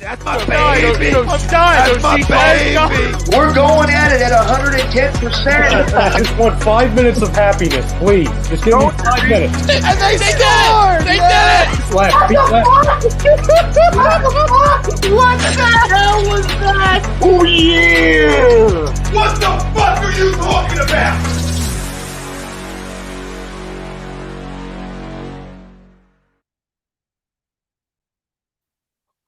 That's my baby. I'm dying. That's my baby. We're going at it at 110%. I just want 5 minutes of happiness, please. Just give me 5 minutes. And they scored. They did it. Left. What the hell was that? Oh, yeah. What the fuck are you talking about?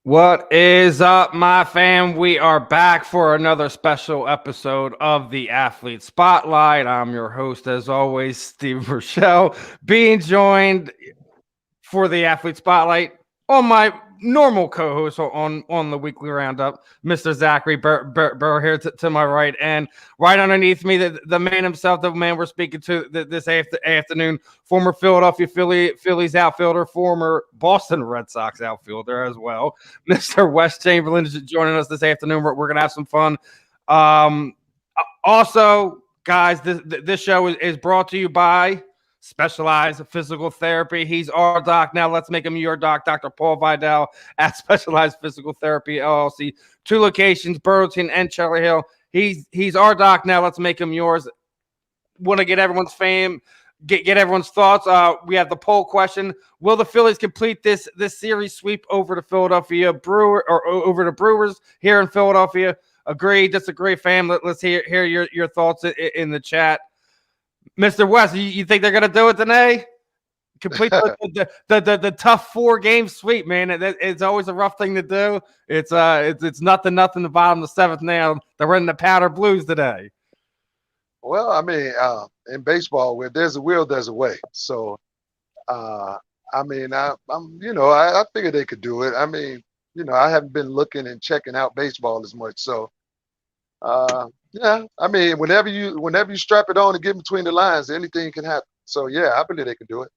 What is up, my fam? We are back for another special episode of the Athlete Spotlight. I'm your host, as always, Steve Rochelle, being joined for the Athlete Spotlight on my normal co-host on the weekly roundup, Mr. Zachary Burr here to my right, and right underneath me, the man himself, the man we're speaking to this afternoon, former Philadelphia Phillies outfielder, former Boston Red Sox outfielder as well, Mr. Wes Chamberlain is joining us this afternoon. We're gonna have some fun. Also, guys, this show is brought to you by Specialized Physical Therapy. He's our doc now. Let's make him your doc. Dr. Paul Vidal at Specialized Physical Therapy LLC. 2 locations, Burlington and Cherry Hill. He's our doc now. Let's make him yours. Want to get everyone's get everyone's thoughts. We have the poll question: will the Phillies complete this series sweep over to Philadelphia over the Brewers here in Philadelphia? Agree, disagree, fam? Let's hear your thoughts in the chat. Mr. West, you think they're going to do it today? Complete the tough 4-game sweep, man. It's always a rough thing to do. It's nothing the bottom of the 7th now. They're running the powder blues today. Well, I mean, in baseball, where there's a will, there's a way. So, I mean, I figured they could do it. I mean, I haven't been looking and checking out baseball as much. So, yeah, I mean, whenever you strap it on and get between the lines, anything can happen. So yeah, I believe they can do it.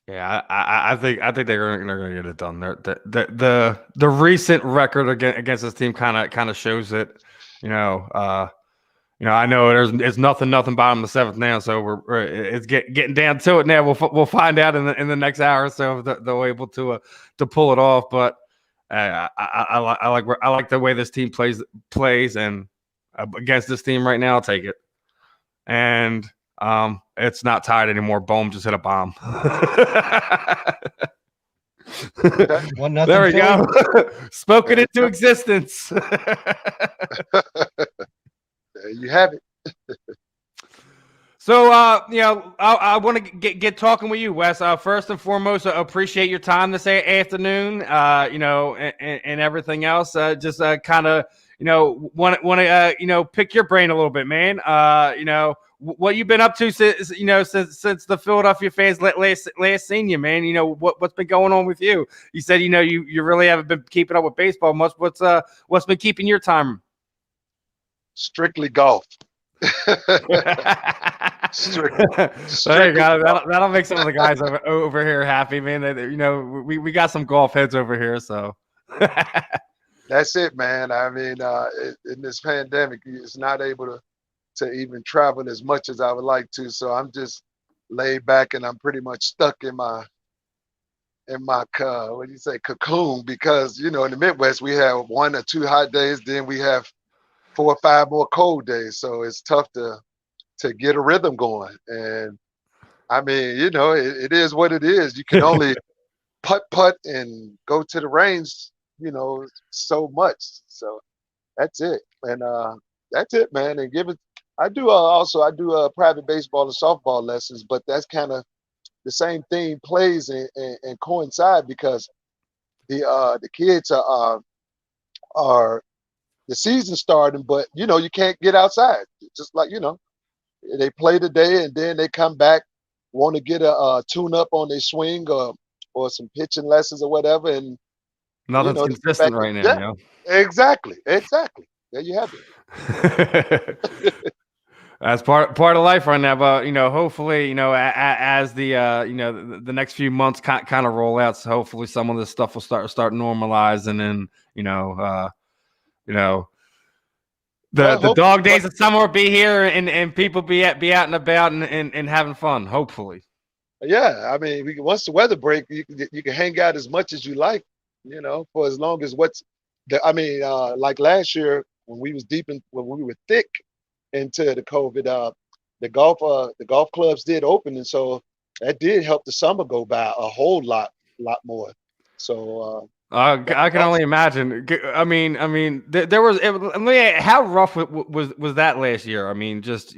Yeah, I think they're going to get it done. The recent record against this team kind of shows it. I know it's nothing bottom of the 7th now, so it's getting down to it now. We'll find out in the next hour or so if they're able to pull it off. But I like the way this team plays and. Against this team right now, I'll take it. And it's not tied anymore. Boom, just hit a bomb. There we go. Spoken into existence. There you have it. So, I want to get talking with you, Wes. First and foremost, appreciate your time this afternoon, and everything else. Just kind of, want to, pick your brain a little bit, man. What you've been up to since the Philadelphia fans last seen you, man. What's been going on with you? You said, you really haven't been keeping up with baseball much. What's been keeping your time? Strictly golf. Strictly. There you go. That'll make some of the guys over here happy, man. We got some golf heads over here, so. That's it, man. I mean, in this pandemic, it's not able to even travel as much as I would like to. So I'm just laid back, and I'm pretty much stuck in my cocoon, because in the Midwest we have 1 or 2 hot days, then we have 4 or 5 more cold days. So it's tough to get a rhythm going. And I mean, it is what it is. You can only putt and go to the range, so much. So that's it. And that's it, man. And I do private baseball and softball lessons, but that's kind of the same thing plays and coincide, because the kids are the season starting, but you can't get outside. Just like they play today and then they come back, want to get a tune up on their swing or some pitching lessons or whatever, and nothing's consistent right now. Yeah, exactly. There you have it. That's part of life right now, but hopefully, as the the next few months kind of roll out, so hopefully some of this stuff will start normalizing, and the dog days of summer will be here, and people be out and about and having fun. Hopefully. Yeah, I mean, once the weather break, you can hang out as much as you like, for as long as what's like last year when we was when we were thick into the COVID, the golf clubs did open, and so that did help the summer go by a whole lot more. So I can only imagine. There was. How rough was that last year? I mean, just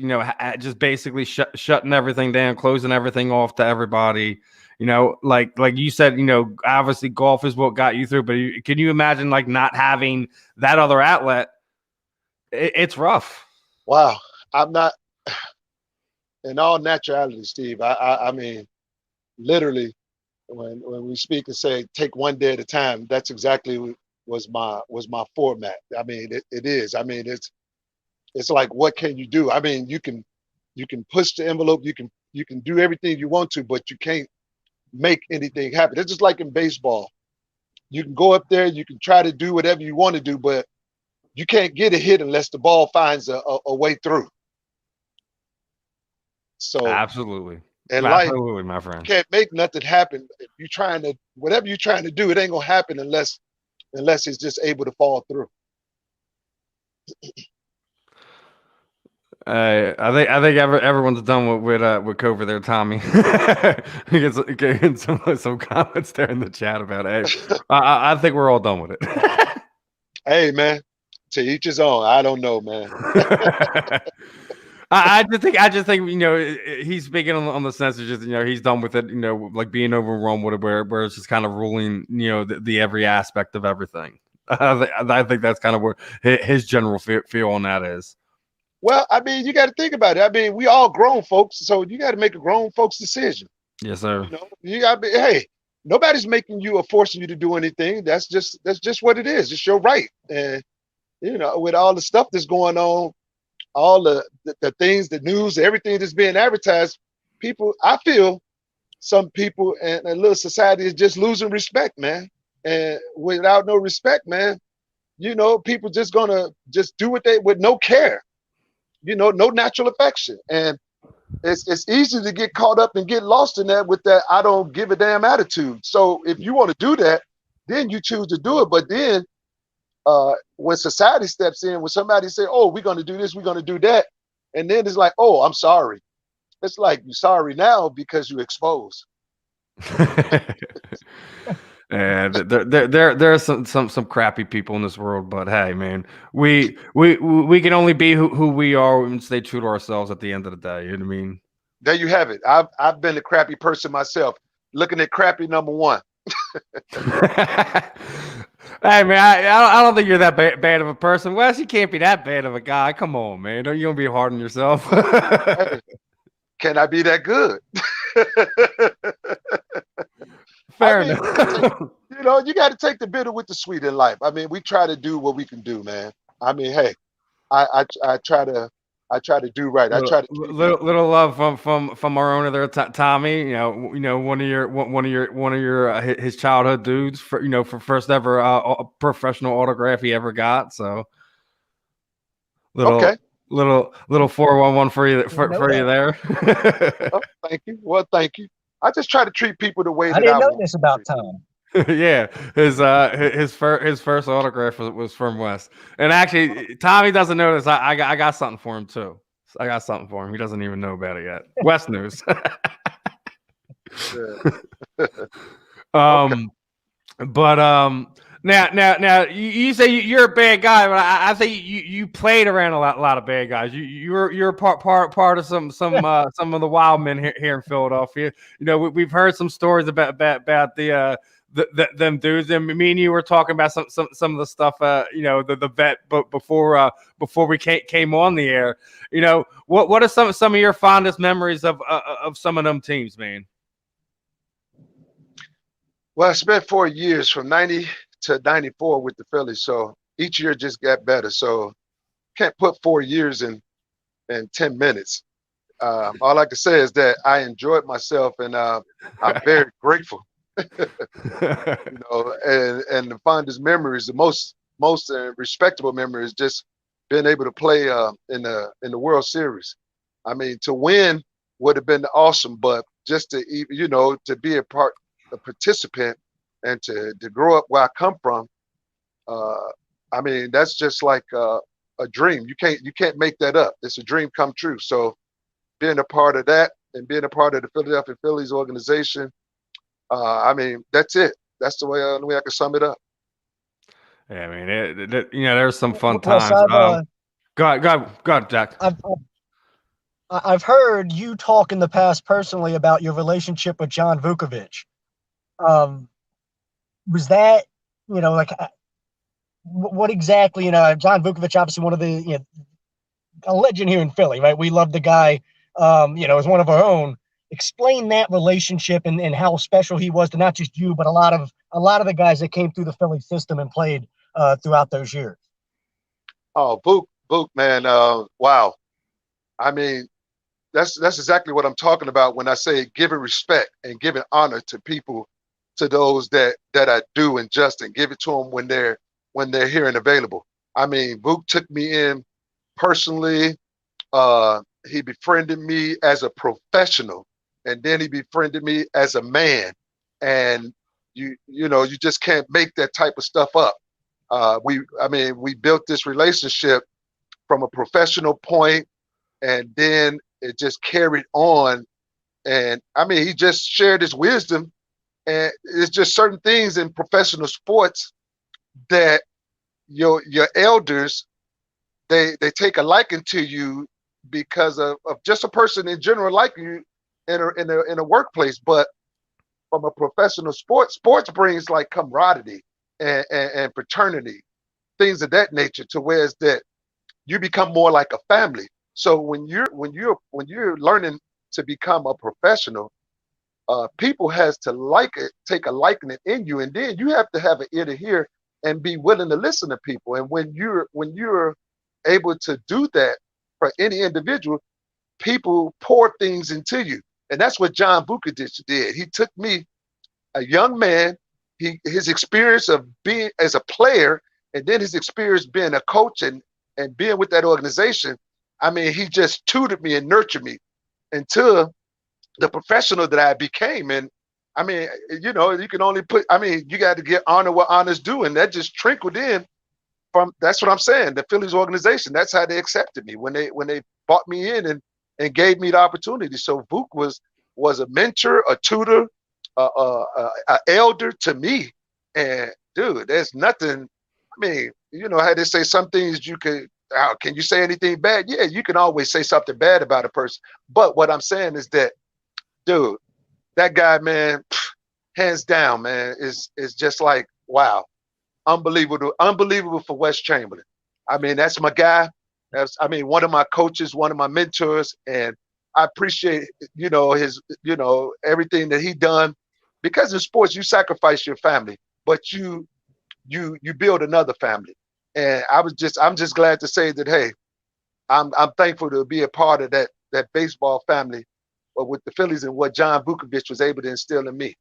just basically shutting everything down, closing everything off to everybody. Like you said, obviously golf is what got you through. But can you imagine like not having that other outlet? It's rough. Wow, I'm not. In all naturality, Steve. I mean, literally, when we speak and say take one day at a time, that's exactly was my format. I mean, it is. I mean, it's like, what can you do? I mean, you can push the envelope, you can do everything you want to, but you can't make anything happen. It's just like in baseball. You can go up there, you can try to do whatever you want to do, but you can't get a hit unless the ball finds a way through. So absolutely. And absolutely, my friend. You can't make nothing happen. If whatever you're trying to do, it ain't gonna happen unless it's just able to fall through. I think everyone's done with COVID there, Tommy. Getting some comments there in the chat about it. I think we're all done with it. Hey man, to each his own. I don't know, man. I just think he's speaking on the sense of just he's done with it, like being overrun with it, where it's just kind of ruling the every aspect of everything. I think that's kind of where his general feel on that is. Well, I mean, you got to think about it. I mean, we all grown folks, so you got to make a grown folks decision. Yes, sir. You got to be. Hey, nobody's making you or forcing you to do anything. That's just what it is. It's your right. And with all the stuff that's going on, all the things, the news, everything that's being advertised, I feel some people and a little society is just losing respect, man. And without no respect, man, people just gonna just do what they with no care, no natural affection. And it's easy to get caught up and get lost in that with that I don't give a damn attitude. So if you want to do that, then you choose to do it. But then when society steps in, when somebody say, oh, we're going to do this, we're going to do that, and then it's like, oh, I'm sorry. It's like, you're sorry now because you exposed. And there are some crappy people in this world, but hey, man, we can only be who we are and stay true to ourselves at the end of the day. You know what I mean? There you have it. I've been a crappy person myself. Looking at crappy number one. Hey man, I don't think you're that bad of a person. Wes, you can't be that bad of a guy. Come on, man. You don't be hard on yourself. Hey, can I be that good? Fair enough. You got to take the bitter with the sweet in life. I mean, we try to do what we can do, man. I mean, hey, I try to do right. I try to little love from our owner there, Tommy. One of your his childhood dudes for first ever professional autograph he ever got. So little 411 for you for you there. Oh, thank you. Well, thank you. I just try to treat people the way I didn't know this about Tom. Yeah, his first autograph was from Wes, and actually Tommy doesn't know this. I got something for him too. I got something for him. He doesn't even know about it yet. Wes news. But now you say you're a bad guy, but I think you played around a lot of bad guys. You're part of some of the wild men here in Philadelphia. We've heard some stories about them dudes, and me and you were talking about some of the stuff. The vet, but before we came on the air. What are some of your fondest memories of some of them teams, man? Well, I spent 4 years from 90 to 94 with the Phillies, so each year just got better. So can't put 4 years in 10 minutes. All I can say is that I enjoyed myself, and I'm very grateful. And the fondest memories, the most respectable memories, just being able to play in the World Series. I mean, to win would have been awesome, but just to be a participant and to grow up where I come from, I mean, that's just like a dream. You can't make that up. It's a dream come true. So being a part of that and being a part of the Philadelphia Phillies organization, I mean, that's it. That's the way I can sum it up. Yeah, I mean, there's some fun Wes, times. Go ahead, Jack. I've heard you talk in the past personally about your relationship with John Vukovich. Was that, like, what exactly, John Vukovich, obviously one of the, a legend here in Philly, right? We love the guy, as one of our own. Explain that relationship and how special he was to not just you, but a lot of the guys that came through the Philly system and played throughout those years. Oh, Book, man. Wow. I mean, that's exactly what I'm talking about when I say giving respect and giving honor to people, to those that I do and just, and give it to them when they're here and available. I mean, Book took me in personally. He befriended me as a professional, and then he befriended me as a man. And you just can't make that type of stuff up. We built this relationship from a professional point, and then it just carried on. And I mean, he just shared his wisdom, and it's just certain things in professional sports that your elders, they take a liking to you because of just a person in general liking you in a workplace. But from a professional sports brings like camaraderie and fraternity, things of that nature, to where it's that you become more like a family. So when you're learning to become a professional, people has to take a liking in you, and then you have to have an ear to hear and be willing to listen to people. And when you're able to do that for any individual, people pour things into you. And that's what John Vukovich did. He took me, a young man, his experience of being as a player, and then his experience being a coach and being with that organization. I mean, he just tutored me and nurtured me into the professional that I became. And I mean, you can only you got to get honor what honor's due. And that just trickled in from, that's what I'm saying, the Phillies organization. That's how they accepted me when they brought me in and gave me the opportunity. So Vuk was a mentor, a tutor, a elder to me. And dude, there's nothing, I mean, how they say some things can you say anything bad? Yeah, you can always say something bad about a person. But what I'm saying is that, dude, that guy, man, hands down, man, is just like, wow, unbelievable for Wes Chamberlain. I mean, that's my guy. One of my coaches, one of my mentors, and I appreciate, his, everything that he done, because in sports you sacrifice your family, but you build another family. And I'm just glad to say that, hey, I'm thankful to be a part of that baseball family with the Phillies, and what John Vukovich was able to instill in me.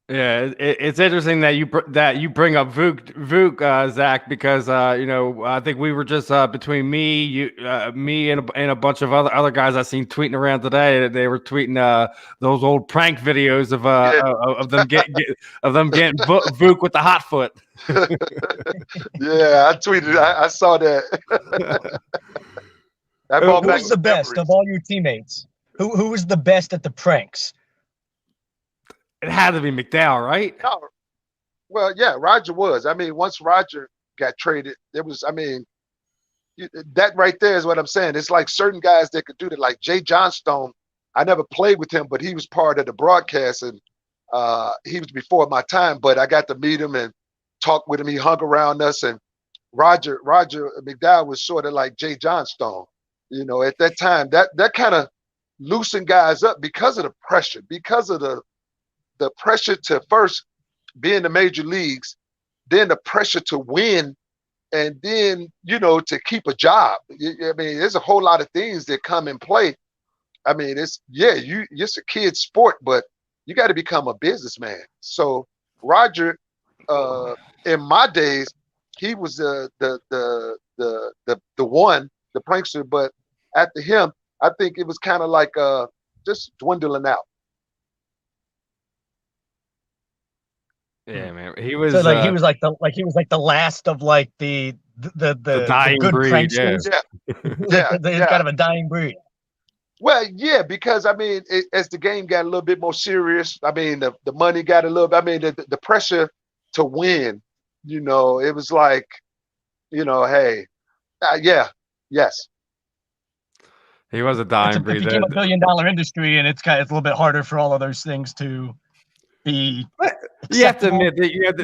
Yeah, it's interesting that you bring up Vuk, Zach, because I think we were just between me and a bunch of other guys I seen tweeting around today. They were tweeting those old prank videos of them getting Vuk with the hot foot. Yeah, I tweeted. I saw that. Who was the best of all your teammates? Who was the best at the pranks? It had to be McDowell, right? No. Well, yeah, Roger was. I mean, once Roger got traded, there was, that right there is what I'm saying. It's like certain guys that could do that, like Jay Johnstone. I never played with him, but he was part of the broadcast, and he was before my time, but I got to meet him and talk with him. He hung around us, and Roger McDowell was sort of like Jay Johnstone. At that time, that kind of loosened guys up because of the pressure, because of the pressure to first be in the major leagues, then the pressure to win, and then, to keep a job. I mean, there's a whole lot of things that come in play. I mean, it's a kid's sport, but you got to become a businessman. So Roger, in my days, he was the one, the prankster, but after him, I think it was kind of like just dwindling out. Yeah, man. He was So like he was like the last of like the dying good breed. Yeah. pranksters. Yeah, They're kind of a dying breed. Well, yeah, because I mean, as the game got a little bit more serious, I mean, the money got a little. I mean, the pressure to win. It was like, hey, yes. He was a dying It breed. became a $1 billion industry, and it's a little bit harder for all of those things to be. You have to admit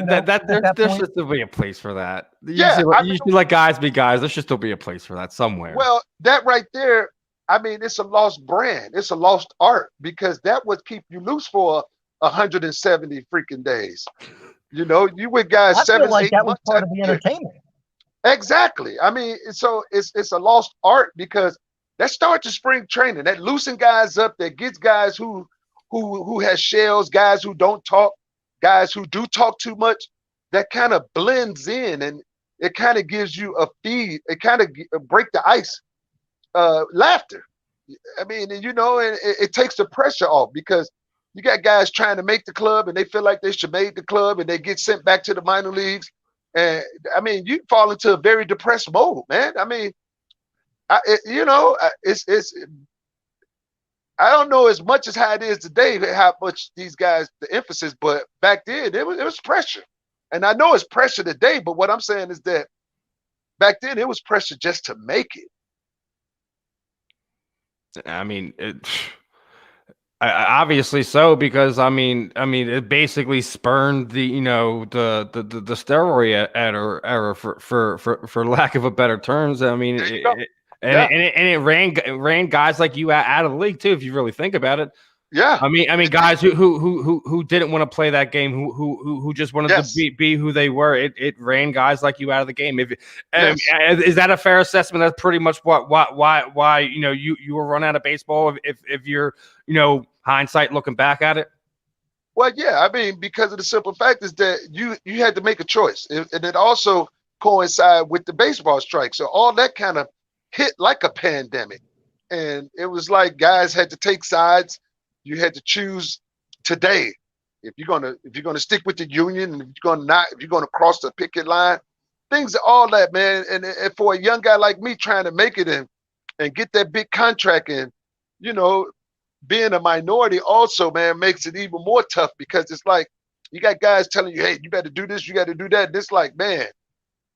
at that there point. should still be a place for that. Yeah, You should let guys be guys. There should still be a place for that somewhere. Well, that right there, I mean, it's a lost brand. It's a lost art because that would keep you loose for 170 freaking days. You with guys I 7, feel like 8 that was months part out of the year. entertainment. Exactly. I mean, so it's a lost art because that starts to spring training. That loosen guys up. That gets guys who has shells, guys who don't talk, guys who do talk too much. That kind of blends in, and it kind of gives you a feed. It kind of break the ice. Laughter. I mean, and it takes the pressure off because you got guys trying to make the club and they feel like they should make the club and they get sent back to the minor leagues. And I mean, you fall into a very depressed mode, man. I mean, it's I don't know as much as how it is today, how much these guys, the emphasis, but back then it was pressure. And I know it's pressure today, but what I'm saying is that back then it was pressure just to make it. I mean, obviously so, because I mean, it basically spurned the the steroid era for lack of a better terms. I mean, it ran guys like you out of the league too, if you really think about it. Yeah, I mean, guys who didn't want to play that game, who just wanted to be who they were. It ran guys like you out of the game. Is that a fair assessment? That's pretty much why you were run out of baseball. If you're hindsight looking back at it. Well, yeah, I mean, because of the simple fact is that you had to make a choice, and it also coincided with the baseball strike. So all that kind of hit like a pandemic, and it was like guys had to take sides. You had to choose today if you're gonna stick with the union, and if you're gonna cross the picket line, things, all that, man. And for a young guy like me trying to make it and get that big contract, and being a minority also, man, makes it even more tough because it's like you got guys telling you, hey, you better do this, you got to do that. And it's like, man,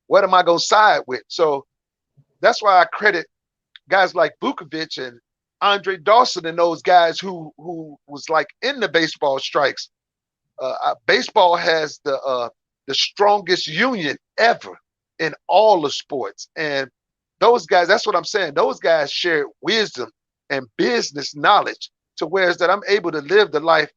what am I gonna side with? So that's why I credit guys like Vukovich and Andre Dawson and those guys who was like in the baseball strikes. Baseball has the strongest union ever in all the sports, and those guys, that's what I'm saying. Those guys shared wisdom and business knowledge to whereas that I'm able to live the life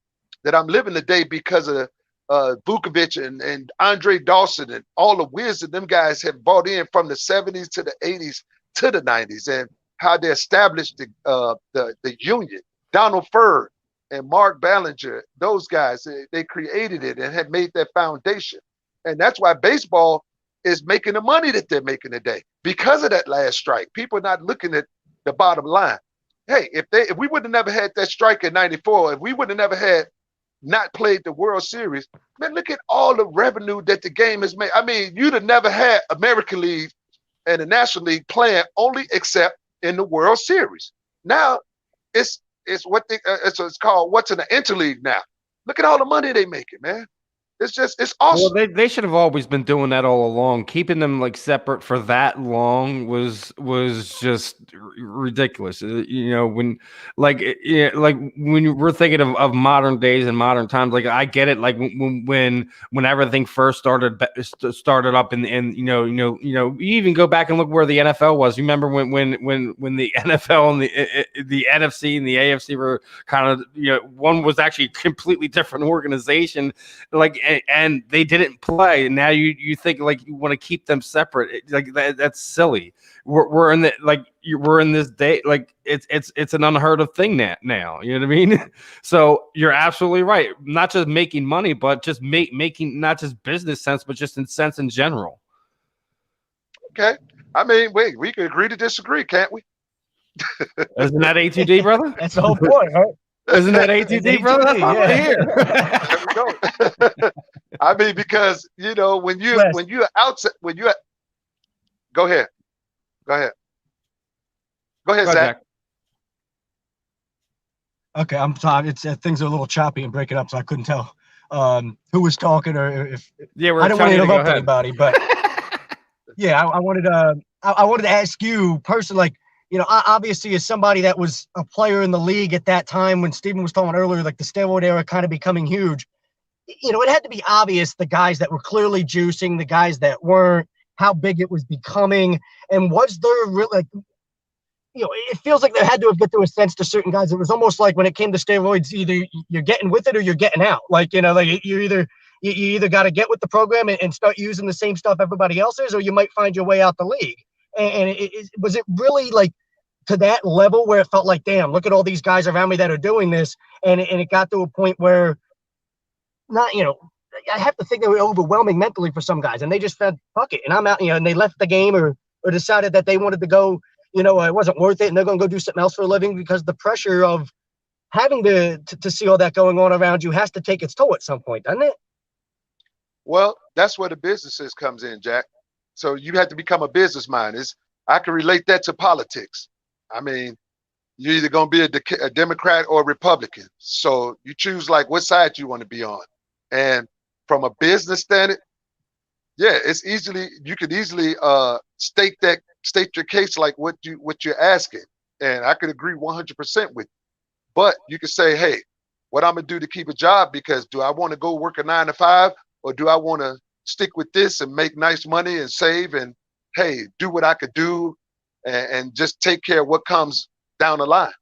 that I'm living today because of Vukovich and Andre Dawson and all the wisdom them guys have brought in from the 70s to the 80s to the 90s, and how they established the union. Donald Furr and Mark Ballinger, those guys, they created it and had made that foundation. And that's why baseball is making the money that they're making today because of that last strike. People are not looking at the bottom line. Hey, if we would have never had that strike in '94, if we would have never had not played the World Series, man, look at all the revenue that the game has made. I mean, you'd have never had American League and the National League playing only except in the World Series. Now it's called what's in the interleague now. Look at all the money they making, man. It's awesome. Well, they should have always been doing that all along. Keeping them like separate for that long was just ridiculous. When when we're thinking of modern days and modern times, like I get it. Like when everything first started up and you even go back and look where the NFL was. You remember when the NFL and the NFC and the AFC were kind of one was actually a completely different organization, like. And they didn't play. And now you think like you want to keep them separate. Like that's silly. We're in we're in this day. Like it's an unheard of thing now. You know what I mean? So you're absolutely right. Not just making money, but just making not just business sense, but just in sense in general. Okay. I mean, wait, we can agree to disagree, can't we? Isn't that A2D, brother? That's the whole point, right? Isn't that A2D, brother? That's yeah. here. There we go. I mean, because when you Wes. when you're outside, go ahead, go ahead, Go ahead, Zach. Jack. Okay, I'm sorry. It's things are a little choppy and breaking up, so I couldn't tell who was talking or if Yeah, we're I didn't want telling to you to go interrupt ahead. anybody. But yeah, I wanted to ask you personally, like, obviously as somebody that was a player in the league at that time when Steven was talking earlier, like the steroid era kind of becoming huge. It had to be obvious the guys that were clearly juicing, the guys that weren't, how big it was becoming, and was there really it feels like there had to have get to a sense to certain guys. It was almost like when it came to steroids, either you're getting with it or you're getting out. Like, like you either got to get with the program and start using the same stuff everybody else is, or you might find your way out the league. And was it really like to that level where it felt like, damn, look at all these guys around me that are doing this. And it got to a point where not, I have to think they were overwhelming mentally for some guys and they just said, fuck it. And I'm out, and they left the game or decided that they wanted to go, it wasn't worth it, and they're going to go do something else for a living because the pressure of having to see all that going on around you has to take its toll at some point, doesn't it? Well, that's where the businesses comes in, Jack. So you have to become a business mind. I can relate that to politics. I mean, you're either going to be a Democrat or a Republican. So you choose like what side you want to be on. And from a business standard, yeah, you could easily state your case like what you're asking, and I could agree 100% with you. But you could say, hey, what I'm gonna do to keep a job, because do I want to go work a 9 to 5, or do I want to stick with this and make nice money and save and hey, do what I could do and just take care of what comes down the line.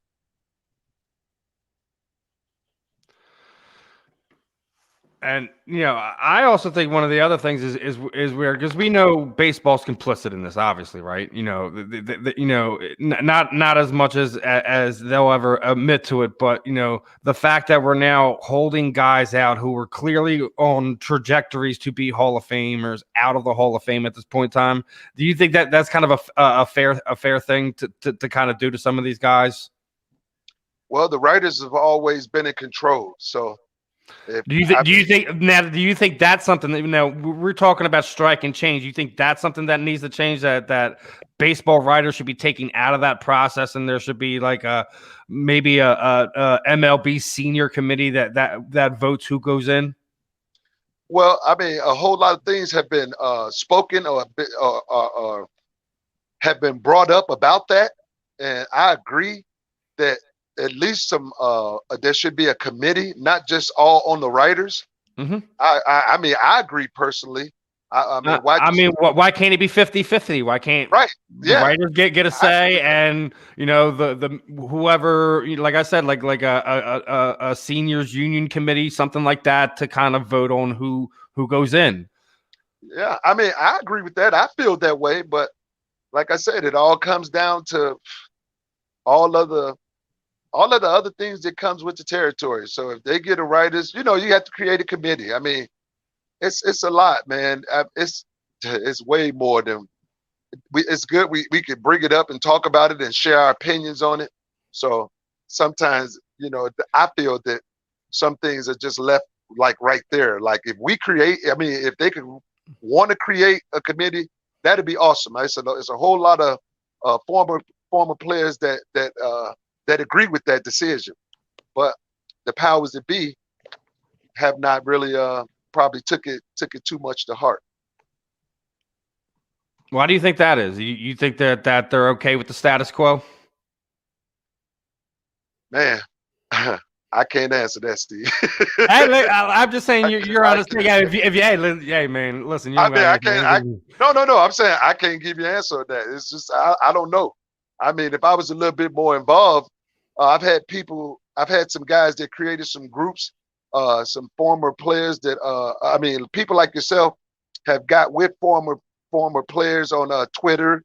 And I also think one of the other things is weird because we know baseball's complicit in this, obviously, right? Not as much as they'll ever admit to it, but the fact that we're now holding guys out who were clearly on trajectories to be Hall of Famers out of the Hall of Fame at this point in time. Do you think that that's kind of a fair thing to kind of do to some of these guys? Well, the writers have always been in control, so. Do you think that's something that we're talking about strike and change? You think that's something that needs to change, that baseball writers should be taken out of that process, and there should be like maybe a MLB senior committee that votes who goes in? Well, I mean, a whole lot of things have been spoken or have been brought up about that, and I agree that at least there should be a committee, not just all on the writers. Mm-hmm. I mean, I agree personally. Why can't it be 50-50? Why can't the writers get a say, and the whoever, like I said, like a seniors union committee, something like that, to kind of vote on who goes in? Yeah, I mean, I agree with that. I feel that way, but like I said, it all comes down to all of the other things that comes with the territory. So if they get a writers, you have to create a committee. I mean, it's a lot, man. It's way more than it's good. We could bring it up and talk about it and share our opinions on it. So sometimes, I feel that some things are just left like right there. Like if they could want to create a committee, that'd be awesome. It's a whole lot of former players that agree with that decision, but the powers that be have not really probably took it too much to heart. Why do you think that is? You think that they're okay with the status quo? Man, I can't answer that, Steve. Hey, look, I'm just saying you're honest. Hey, man, listen. I can't. No. I'm saying I can't give you an answer on that. It's just I don't know. I mean, if I was a little bit more involved, I've had some guys that created some groups, some former players that, people like yourself have got with former players on Twitter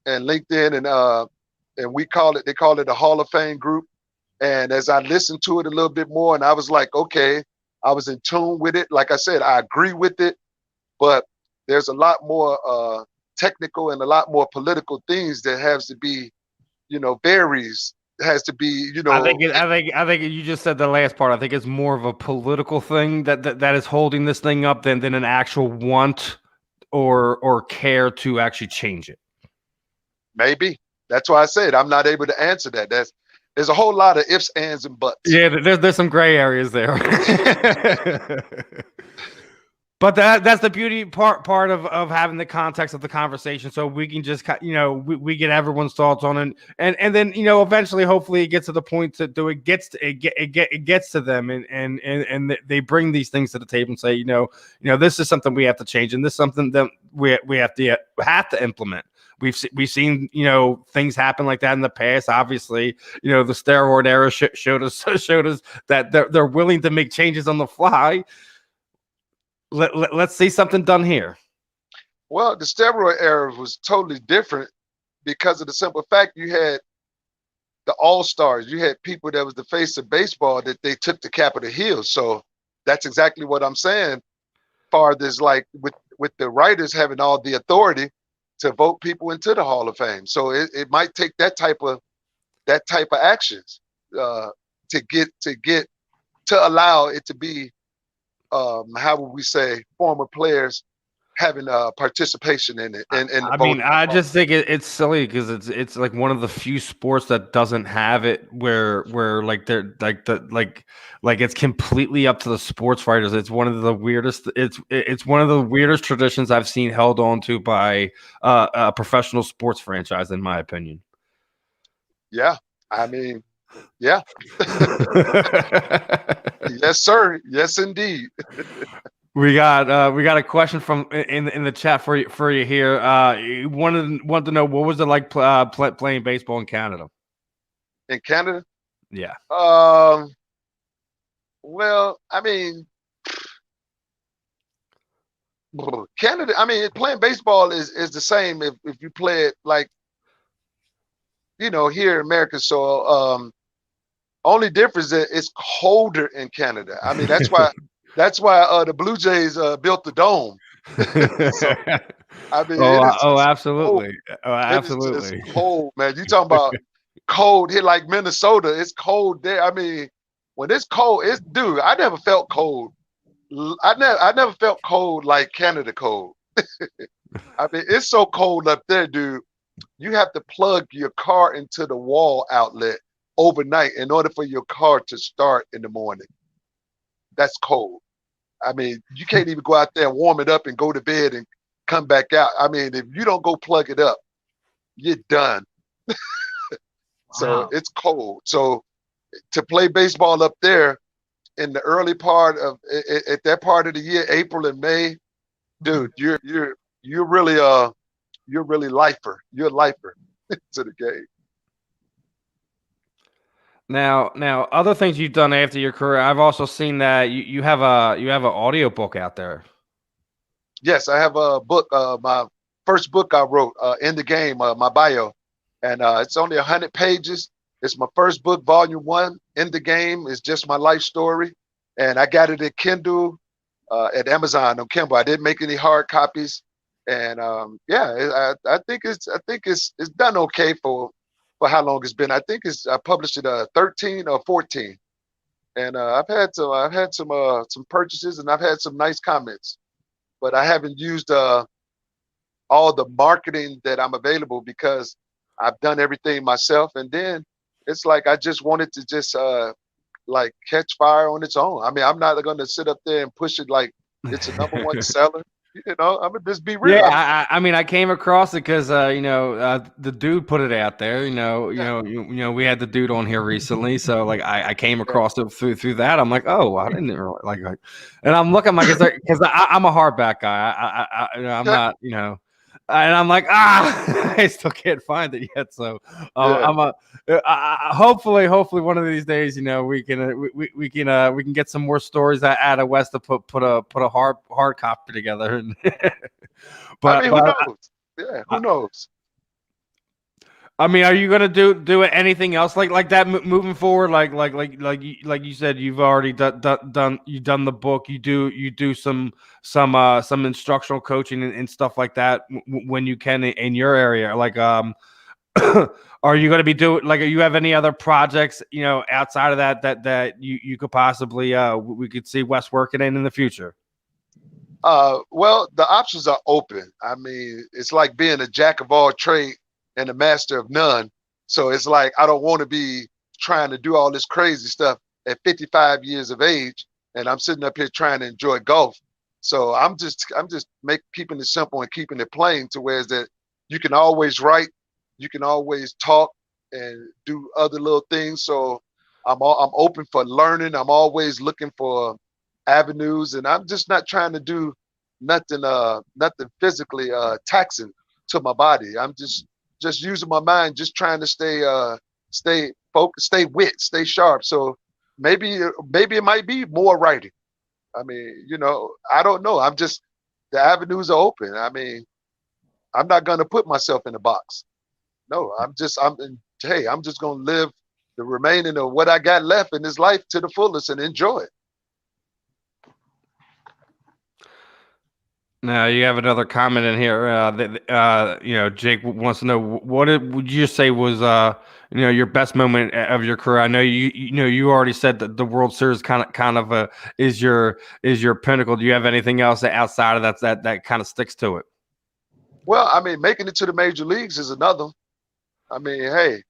and LinkedIn, and they call it a Hall of Fame group. And as I listened to it a little bit more, and I was like, okay, I was in tune with it. Like I said, I agree with it, but there's a lot more technical and a lot more political things that has to be, varies has to be, I think you just said the last part. I think it's more of a political thing that is holding this thing up than an actual want or care to actually change it. Maybe. That's why I said I'm not able to answer that. There's a whole lot of ifs, ands, and buts. Yeah, there's some gray areas there. But that's the beauty part of having the context of the conversation, so we can just we get everyone's thoughts on it, and then eventually, hopefully, it gets to the point it gets to them, and they bring these things to the table and say, this is something we have to change, and this is something that we have to implement. We've seen things happen like that in the past. Obviously, the steroid era showed us that they're willing to make changes on the fly. Let's see something done here. Well, the steroid era was totally different because of the simple fact you had the all-stars. You had people that was the face of baseball that they took to Capitol Hill. So that's exactly what I'm saying. Far as like with the writers having all the authority to vote people into the Hall of Fame. So it might take that type of actions to allow it to be how would we say, former players having participation in it. I just think it's silly because it's like one of the few sports that doesn't have it where like they're like it's completely up to the sports writers. It's one of the weirdest. It's one of the weirdest traditions I've seen held on to by a professional sports franchise, in my opinion. Yeah, I mean. Yeah. Yes, sir. Yes, indeed. We got a question from in the chat for you here. You wanted to know what was it like playing baseball in Canada? In Canada? Yeah. Well, I mean, Canada. I mean, playing baseball is the same if you play it like here in America. So only difference is it's colder in Canada. I mean, that's why the Blue Jays built the dome. So, I mean, absolutely. Absolutely. It's cold, man. You talking about cold here like Minnesota? It's cold there. I mean, when it's cold, I never felt cold. I never felt cold like Canada cold. I mean, it's so cold up there, dude. You have to plug your car into the wall outlet overnight in order for your car to start in the morning. That's cold. I mean, you can't even go out there and warm it up and go to bed and come back out. I mean, if you don't go plug it up, you're done. So it's cold. So to play baseball up there in the early part of at that part of the year, April and May, dude, you're really lifer. You're a lifer to the game. Now, other things you've done after your career, I've also seen that you have an audio book out there. Yes, I have a book. My first book I wrote, In the Game, my bio, and it's only 100 pages. It's my first book, volume 1. In the Game is just my life story, and I got it in Kindle at Amazon on Kindle. I didn't make any hard copies, and I think it's done okay for how long it's been. I think I published it 13 or 14, and I've had some purchases, and I've had some nice comments, but I haven't used all the marketing that I'm available because I've done everything myself. And then it's like I just wanted to just like catch fire on its own. I mean, I'm not going to sit up there and push it like it's a #1 seller. I'm gonna just be real. Yeah, I mean, I came across it because the dude put it out there. We had the dude on here recently, so like I came across it through that. I'm like, oh, I didn't really like, and I'm looking like because I'm a hardback guy. I'm not, and I'm like, I still can't find it yet. So hopefully one of these days, we can get some more stories out of Wes to put a hard copy together. But I mean, who knows? Yeah, who knows? I mean, are you gonna do anything else like that moving forward? Like you said, you've already done the book. You do some instructional coaching and stuff like that when you can in your area. Like, Are you going to be doing like? Are you have any other projects, outside of that you could possibly we could see Wes working in the future? Well, the options are open. I mean, it's like being a jack of all trade and a master of none. So it's like I don't want to be trying to do all this crazy stuff at 55 years of age, and I'm sitting up here trying to enjoy golf. So I'm just keeping it simple and keeping it plain to where is that you can always write, you can always talk and do other little things. So I'm open for learning. I'm always looking for avenues, and I'm just not trying to do nothing physically taxing to my body. I'm just using my mind, just trying to stay focused, stay sharp. So maybe it might be more writing. I mean, I don't know. The avenues are open. I mean, I'm not going to put myself in a box. No, I'm just going to live the remaining of what I got left in this life to the fullest and enjoy it. Now you have another comment in here. Jake wants to know would you say was your best moment of your career? I know you already said that the World Series kind of is your pinnacle. Do you have anything else outside of that kind of sticks to it? Well, I mean, making it to the major leagues is another. I mean, hey,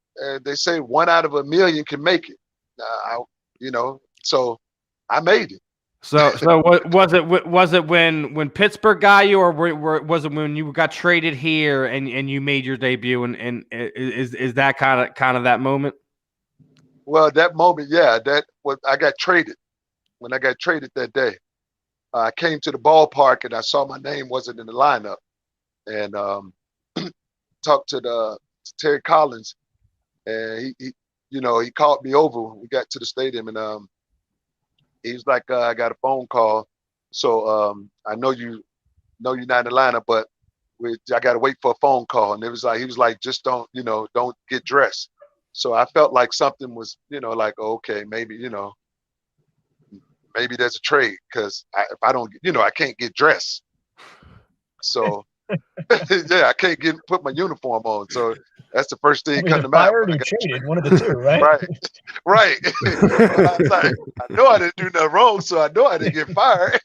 they say 1 out of 1,000,000 can make it. So I made it. So was it when Pittsburgh got you, or was it when you got traded here and you made your debut? And is that kind of that moment? Well, that moment, yeah, I got traded. When I got traded that day, I came to the ballpark and I saw my name wasn't in the lineup, and talked to Terry Collins, and he called me over when we got to the stadium, and he was like, I got a phone call. So I know you're not in the lineup, but I got to wait for a phone call. And he was like, just don't get dressed. So I felt like something was, like, okay, maybe there's a trade, because if I don't, I can't get dressed. So yeah, I can't put my uniform on. So that's the first thing come to mind. Fired or traded, one of the two, right? Right. I was like, I know I didn't do nothing wrong, so I know I didn't get fired.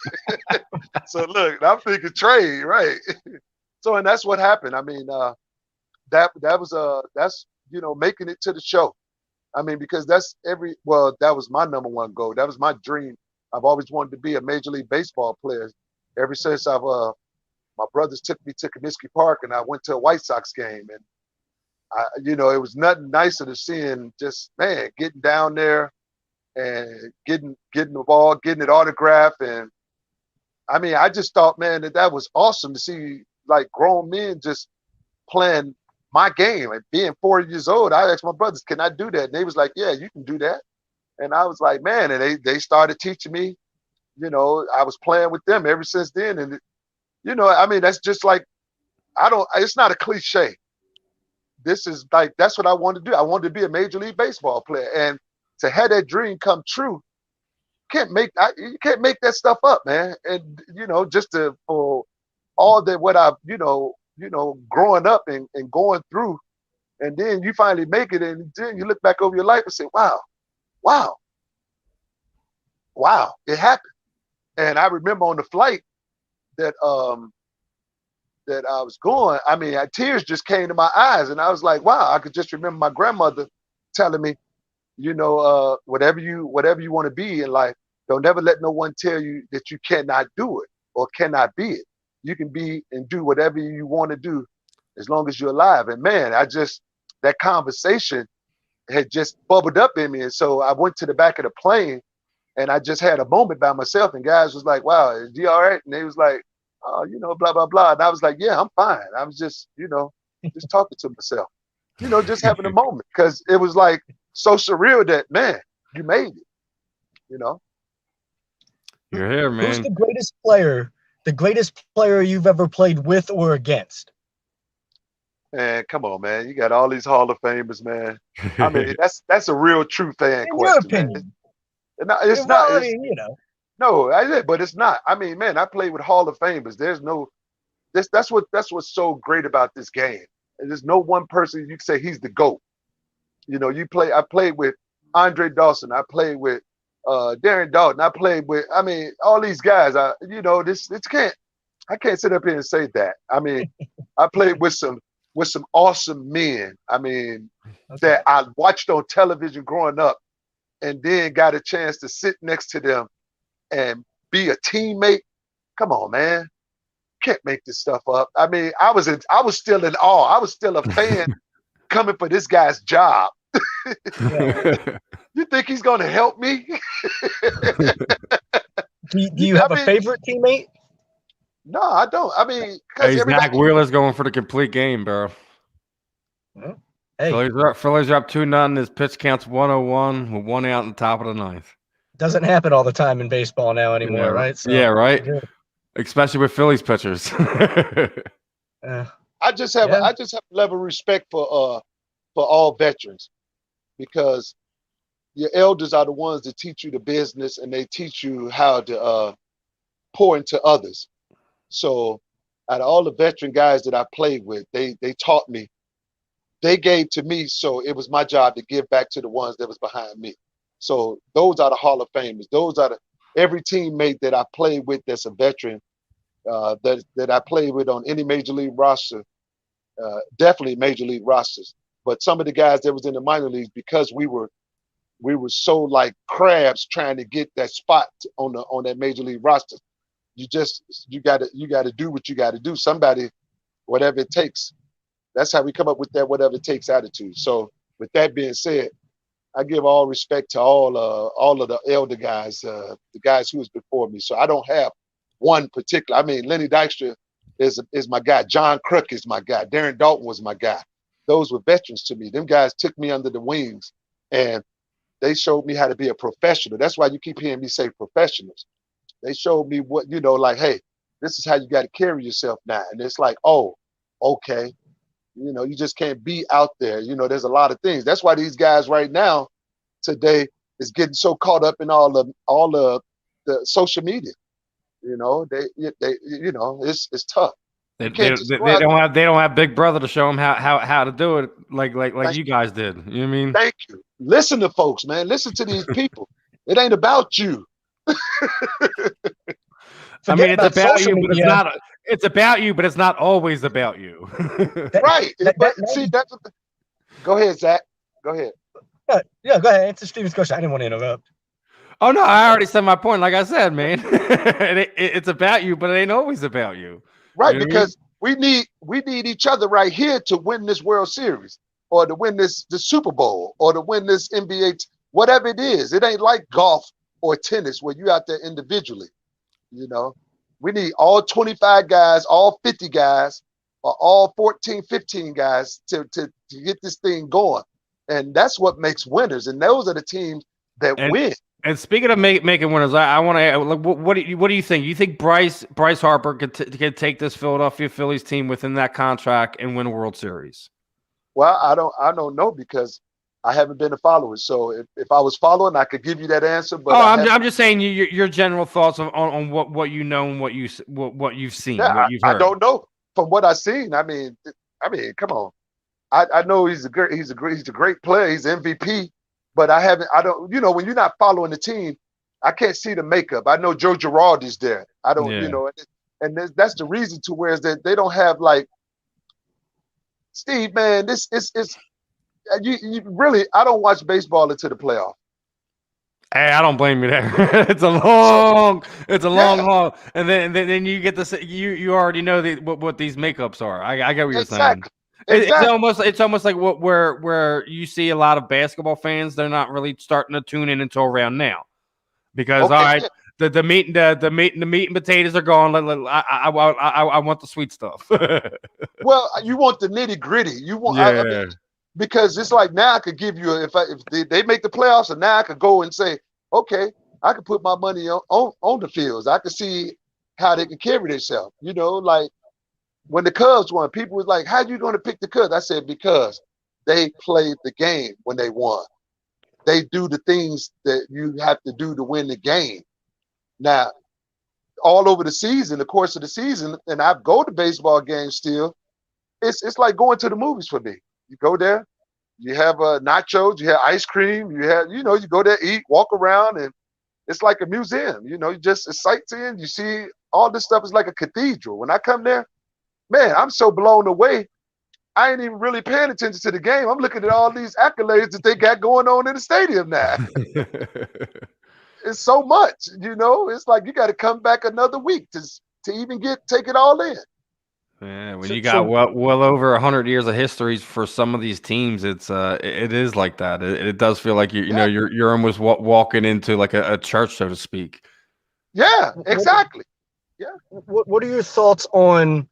So look, I'm thinking trade, right? So, and that's what happened. I mean, that's making it to the show. I mean, because that was my number one goal. That was my dream. I've always wanted to be a Major League Baseball player. Ever since my brothers took me to Comiskey Park, and I went to a White Sox game, and it was nothing nicer than seeing just, man, getting down there and getting the ball, getting it autographed. And I mean, I just thought, man, that was awesome to see, like, grown men just playing my game. And being 40 years old, I asked my brothers, can I do that? And they was like, yeah, you can do that. And I was like, man, and they started teaching me. I was playing with them ever since then. And I mean, that's just like, it's not a cliche. This is like, that's what I wanted to do. I wanted to be a Major League Baseball player, and to have that dream come true, you can't make that stuff up, man. And just for all that, what I've growing up and going through, and then you finally make it, and then you look back over your life and say, wow, it happened. And I remember on the flight that I was going, I mean, tears just came to my eyes, and I was like, wow, I could just remember my grandmother telling me, whatever you want to be in life, don't ever let no one tell you that you cannot do it or cannot be it. You can be and do whatever you want to do as long as you're alive. And man, that conversation had just bubbled up in me. And so I went to the back of the plane, and I just had a moment by myself, and guys was like, wow, is he all right? And they was like, oh, blah, blah, blah. And I was like, yeah, I'm fine. I was just, just talking to myself, just having a moment, because it was like so surreal that, man, you made it, You're here, man. Who's the greatest player you've ever played with or against? Man, come on, man. You got all these Hall of Famers, man. I mean, that's a real true fan In question. your opinion. Man. It's not. Well, I mean, No, but it's not. I mean, man, I played with Hall of Famers. There's no, that's what's so great about this game. And there's no one person you can say he's the GOAT. You know, I played with Andre Dawson. I played with Darren Dalton. I played with, I mean, all these guys. I can't sit up here and say that. I mean, I played with some awesome men. I mean, that I watched on television growing up, and then got a chance to sit next to them and be a teammate. Come on, man. Can't make this stuff up. I mean, I was still in awe. I was still a fan coming for this guy's job. You think he's going to help me? Do you have a favorite teammate? No, I don't. I mean, hey, Zach Wheeler's going for the complete game, bro. Hey, Phillies are up 2-0. His pitch counts 101 with 1 out in the top of the 9th. Doesn't happen all the time in baseball now anymore, right? So, yeah, right. Especially with Phillies pitchers. I just have a level of respect for all veterans, because your elders are the ones that teach you the business, and they teach you how to pour into others. So out of all the veteran guys that I played with, they taught me, they gave to me, so it was my job to give back to the ones that was behind me. So those are the Hall of Famers. Those are every teammate that I played with that's a veteran, that I played with on any major league roster, definitely major league rosters. But some of the guys that was in the minor leagues, because we were so like crabs trying to get that spot on that major league roster. You gotta do what you gotta do. Somebody, whatever it takes. That's how we come up with that whatever it takes attitude. So with that being said, I give all respect to all of the elder guys, the guys who was before me. So I don't have one particular. I mean, Lenny Dykstra is my guy. John Crook is my guy. Darren Dalton was my guy. Those were veterans to me. Them guys took me under the wings, and they showed me how to be a professional. That's why you keep hearing me say professionals. They showed me what, like, hey, this is how you got to carry yourself now. And it's like, oh, okay. You just can't be out there. There's a lot of things. That's why these guys right now today is getting so caught up in all the social media. It's tough. They don't have Big Brother to show them how to do it like you guys did. You know what I mean? Thank you. Listen to folks, man. Listen to these people. It ain't about you. I mean, it's about you, but it's not. It's about you, but it's not always about you. Right. Go ahead, Zach. Go ahead. Yeah, go ahead. Answer Steven's question. I didn't want to interrupt. Oh no, I already said my point. Like I said, man, it's about you, but it ain't always about you. Right, because we need each other right here to win this World Series, or to win this Super Bowl, or to win this NBA, whatever it is. It ain't like golf or tennis where you out there individually. We need all 25 guys, all 50 guys, or all 14, 15 guys to get this thing going. And that's what makes winners. And those are the teams that win. And speaking of making winners, I want to. What do you think? You think Bryce Harper could take this Philadelphia Phillies team within that contract and win a World Series? Well, I don't know, because I haven't been a follower. So if I was following, I could give you that answer. But I'm just saying your general thoughts on what you know and what you've seen. Yeah, what you've heard. I don't know. From what I've seen, I mean, come on. I know he's a great player. He's MVP. But when you're not following the team, I can't see the makeup. I know Joe Girardi's there. I don't, and that's the reason to where is that they don't have like Steve, man. This is you really. I don't watch baseball until the playoff. Hey, I don't blame you there. It's a long haul, and then you get this. You already know what these makeups are. I get what you're saying. Exactly. It's almost like where you see a lot of basketball fans. They're not really starting to tune in until around now, because the meat and potatoes are gone. I want the sweet stuff. Well, you want the nitty gritty. You want because it's like now I could give you if they make the playoffs, and now I could go and say, okay, I could put my money on the fields. I could see how they can carry themselves. Like. When the Cubs won, people was like, how you going to pick the Cubs? I said, because they played the game when they won. They do the things that you have to do to win the game. Now, all over the season, the course of the season, and I go to baseball games still, it's like going to the movies for me. You go there, you have nachos, you have ice cream, you go there, eat, walk around, and it's like a museum. It's sightseeing. You see all this stuff is like a cathedral. When I come there, man, I'm so blown away. I ain't even really paying attention to the game. I'm looking at all these accolades that they got going on in the stadium now. It's so much, It's like you got to come back another week to even take it all in. Yeah, when you got well over 100 years of histories for some of these teams, it is like that. It does feel like you're almost walking into like a church, so to speak. Yeah, exactly. Yeah. What are your thoughts on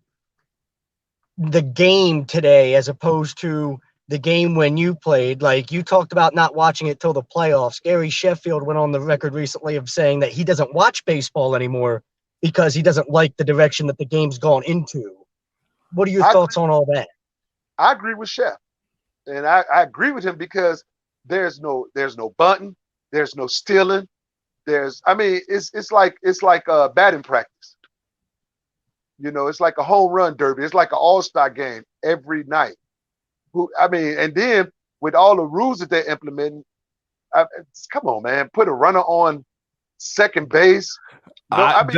the game today as opposed to the game when you played? Like, you talked about not watching it till the playoffs. Gary Sheffield went on the record recently of saying that he doesn't watch baseball anymore because he doesn't like the direction that the game's gone into. What are your thoughts on all that? I agree with Chef, and I agree with him because there's no bunting, there's no stealing. It's like batting practice. It's like a home run derby. It's like an all-star game every night. And then with all the rules that they're implementing, come on, man, put a runner on second base. As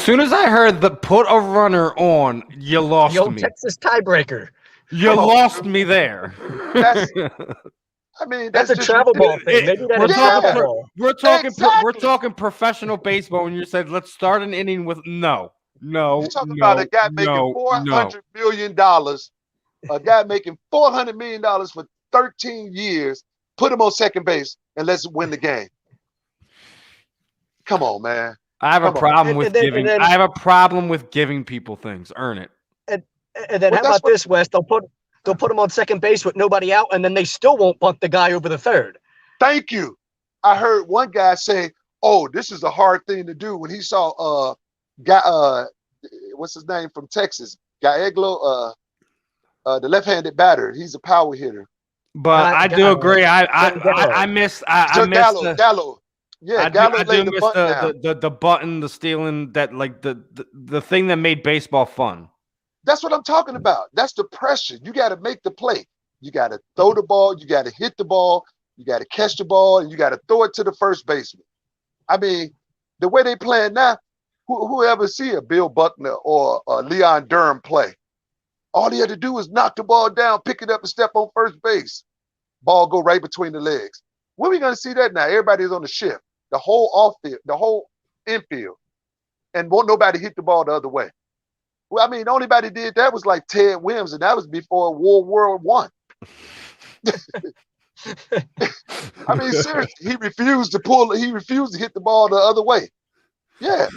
soon as I heard the put a runner on, you lost the old me. Texas tiebreaker. You lost me there. That's a travel ball thing. Maybe we're talking professional baseball. When you said let's start an inning with no. You're talking about a guy making $400 million, a guy making $400 million for 13 years. Put him on second base and let's win the game. Come on, man. I have a problem with giving. I have a problem with giving people things. Earn it. And then how about this, Wes? They'll put him on second base with nobody out, and then they still won't bunt the guy over the third. Thank you. I heard one guy say, "Oh, this is a hard thing to do." When he saw what's his name from Texas, Gallegos, the left-handed batter. He's a power hitter. But I do agree. I missed Gallo. Yeah, I do miss the button, the stealing, that like the thing that made baseball fun. That's what I'm talking about. That's the pressure. You got to make the play. You got to throw the ball. You got to hit the ball. You got to catch the ball, and you got to throw it to the first baseman. The way they playing now, whoever see a Bill Buckner or Leon Durham play, all he had to do was knock the ball down, pick it up, and step on first base. Ball go right between the legs. When are we going to see that now? Everybody's on the shift. The whole off-field, the whole infield, and won't nobody hit the ball the other way. Well, the only body did that was like Ted Williams, and that was before World War I. Seriously, he refused to hit the ball the other way. Yeah.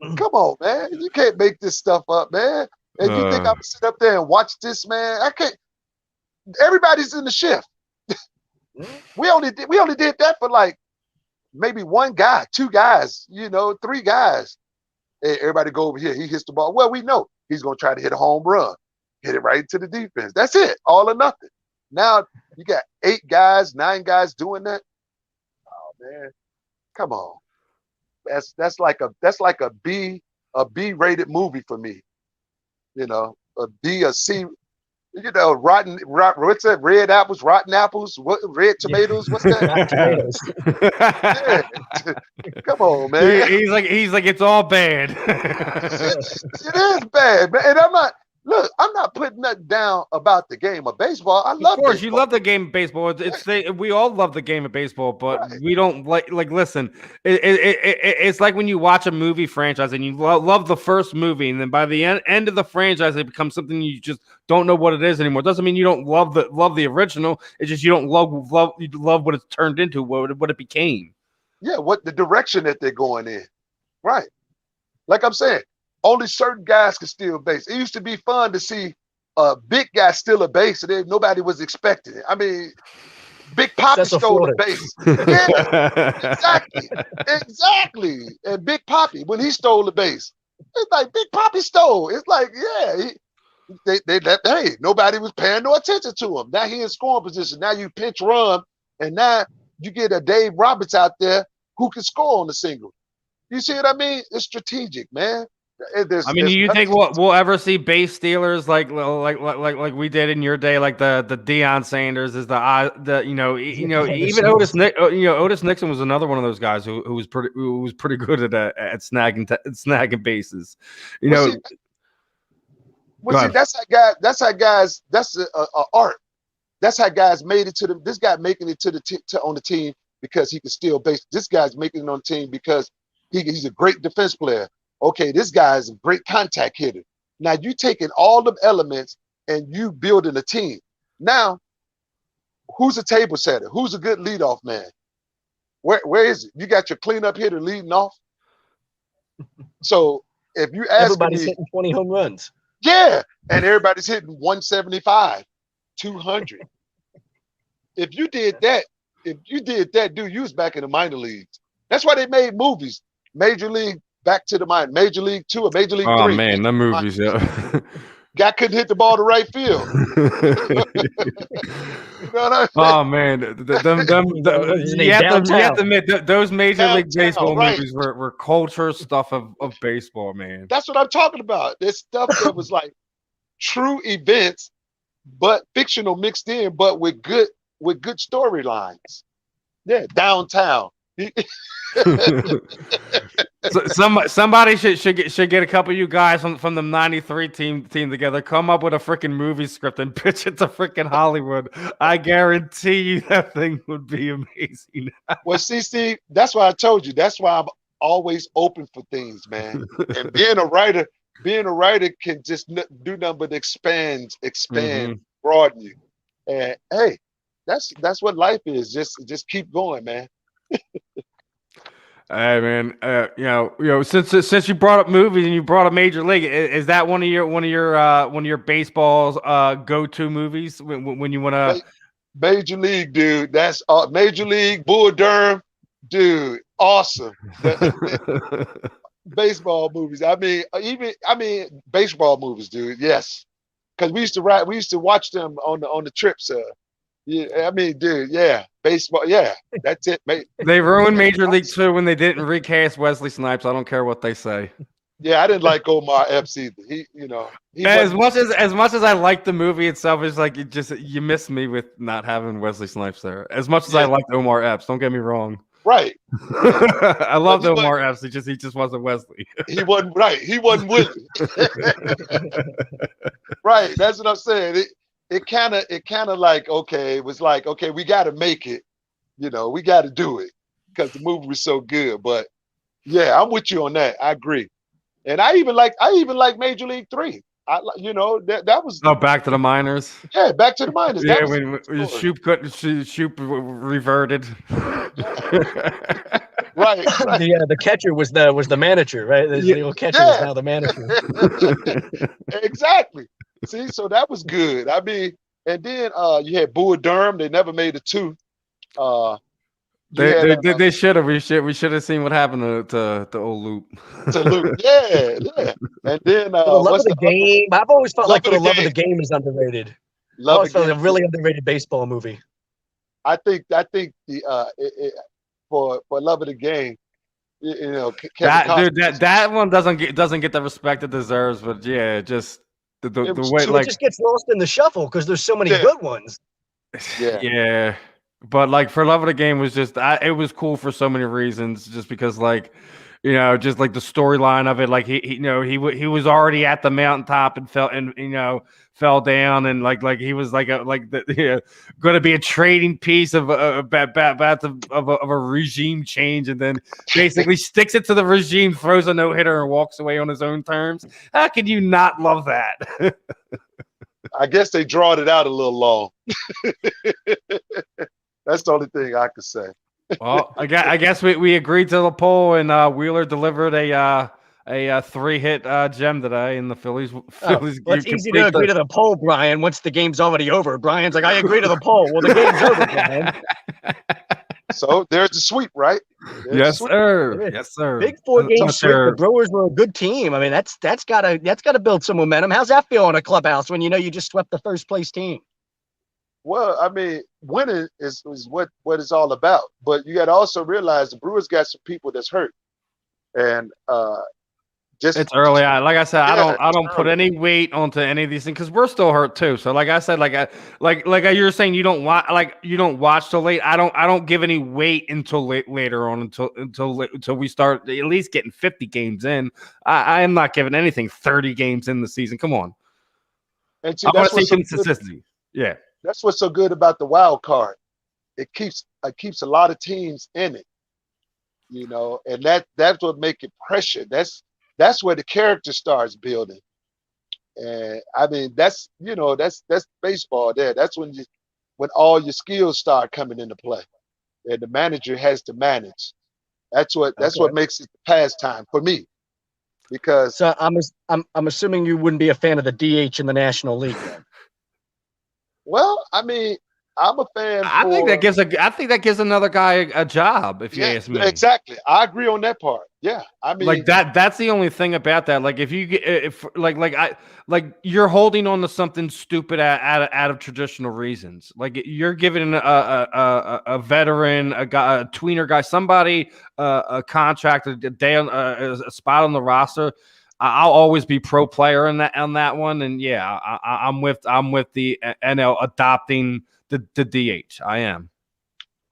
Come on, man. You can't make this stuff up, man. And you think I'm gonna sit up there and watch this, man? I can't. Everybody's in the shift. We only did that for like maybe one guy, two guys, three guys. Hey, everybody go over here. He hits the ball. Well, we know he's gonna try to hit a home run, hit it right to the defense. That's it, all or nothing. Now you got 8 guys, 9 guys doing that. Oh man, come on. That's like a B-rated movie for me. A B, a C. Rotten. What's that? Red apples, rotten apples. What? Red tomatoes. What's that? Yeah. Come on, man. He's like it's all bad. It is bad, man. And I'm not putting nothing down about the game of baseball. I love. Of course, baseball. you love the game of baseball. We all love the game of baseball, but right. We don't like. Listen, it's like when you watch a movie franchise and you love the first movie, and then by the end of the franchise, it becomes something you just don't know what it is anymore. It doesn't mean you don't love the original. It's just you don't love what it's turned into, what it became. Yeah, what the direction that they're going in, right? Like I'm saying. Only certain guys can steal a base. It used to be fun to see a big guy steal a base, and nobody was expecting it. Big Poppy stole a base. Yeah, exactly. And Big Poppy, when he stole the base, it's like Big Poppy stole. It's like, yeah, nobody was paying no attention to him. Now he in scoring position. Now you pinch run, and now you get a Dave Roberts out there who can score on the single. You see what I mean? It's strategic, man. There's, I mean, there's you think nothing- we'll ever see base stealers like we did in your day, like the Deion Sanders is even Otis Nixon was another one of those guys who was pretty good at snagging bases. That's how guys. That's a art. That's how guys made it to the. This guy making it on the team because he can steal base. This guy's making it on the team because he's a great defense player. Okay, this guy is a great contact hitter. Now you taking all the elements and you building a team. Now, who's a table setter? Who's a good leadoff man? Where is it? You got your cleanup hitter leading off. So if you ask everybody's hitting 20 home runs. Yeah, and everybody's hitting 175, 200. If you did that, dude, you was back in the minor leagues. That's why they made movies. Major League back to the minor, Major League 2 or Major League 3. Oh man, the movies, yeah. Guy couldn't hit the ball to right field. You know what I mean? Oh man, you have to admit those Major League Baseball movies were culture stuff of baseball, man. That's what I'm talking about. This stuff that was like true events, but fictional mixed in, but with good storylines. Yeah, downtown. So somebody should get a couple of you guys from the '93 team together. Come up with a freaking movie script and pitch it to freaking Hollywood. I guarantee you that thing would be amazing. Well, see, that's why I told you. That's why I'm always open for things, man. And being a writer can just do nothing but expand, broaden you. And hey, that's what life is. Just keep going, man. Hey man, since you brought up movies and you brought up Major League, is that one of your baseball's go-to movies when you want to? Major League, dude. That's Major League, Bull Durham, dude. Awesome. Baseball movies. I mean, baseball movies, dude. Yes, because we used to watch them on the trips. Yeah, I mean, dude, yeah, baseball, yeah, that's it, mate. They ruined Major League 2 when they didn't recast Wesley Snipes. I don't care what they say. Yeah, I didn't like Omar Epps either. As much as I like the movie itself, it's like you miss me with not having Wesley Snipes there. As much as I liked Omar Epps, don't get me wrong. Right. I loved Omar Epps. He just wasn't Wesley. He wasn't right. He wasn't with Right. That's what I'm saying. It kind of like, okay, it was like, okay, we got to make it, we got to do it because the movie was so good. But yeah, I'm with you on that. I agree. And I even like Major League 3. That was Back to the Minors. Yeah, Back to the Minors. Yeah, when Shoop reverted. Right. The catcher was the manager, right? The old catcher is now the manager. Exactly. See, so that was good. I mean, and then you had Bull Durham. They never made it 2. They should have. We should have seen what happened to old Loop. To Luke, yeah. And then the Love of the Game. I've always felt like the Love of the Game is underrated. Love of a really underrated baseball movie. I think for Love of the Game, that one doesn't get the respect it deserves. But yeah, just the way it just gets lost in the shuffle because there's so many good ones. Yeah. But like for Love of the Game was just it was cool for so many reasons, just because just like the storyline of it, like he was already at the mountaintop and fell down, and like he was going to be a trading piece of a regime change, and then basically sticks it to the regime, throws a no-hitter, and walks away on his own terms. How can you not love that? I guess they drawed it out a little long. That's the only thing I could say. Well, I guess we agreed to the poll, and Wheeler delivered a 3-hit gem today, and the Phillies. Well, it's easy to agree to the poll, Brian. Once the game's already over, Brian's like, I agree to the poll. Well, the game's over, Brian. So there's the sweep, right? Yes, sir. Yes, sir. Big 4-game sweep. The Brewers were a good team. I mean, that's gotta build some momentum. How's that feel in a clubhouse when you just swept the first place team? Well, I mean, winning is what it's all about. But you got to also realize the Brewers got some people that's hurt, and Just It's early. Like I said, Yeah, I don't put early. any weight onto any of these things because we're still hurt too. So like I said, like you were saying, you don't watch till late. I don't give any weight until later on until we start at least getting 50 games in. I am not giving anything 30 games in the season. Come on, and see, I want that's to see what's so good. consistency. Yeah, That's what's so good about the wild card. It keeps a lot of teams in it, and that's what make it pressure. That's where the character starts building. And I mean, that's baseball there. That's when all your skills start coming into play. And the manager has to manage. That's what makes it the pastime for me. Because So I'm assuming you wouldn't be a fan of the DH in the National League then. well, I mean, I'm a fan I for think that gives another guy a job. If you ask me, exactly. I agree on that part. Yeah. I mean, like that's the only thing about that. Like if you get you're holding on to something stupid out of traditional reasons. Like you're giving a veteran, a guy, a tweener guy, somebody a contract, a day on a spot on the roster. I'll always be pro player on that one. And yeah, I'm with the NL adopting the DH. I am.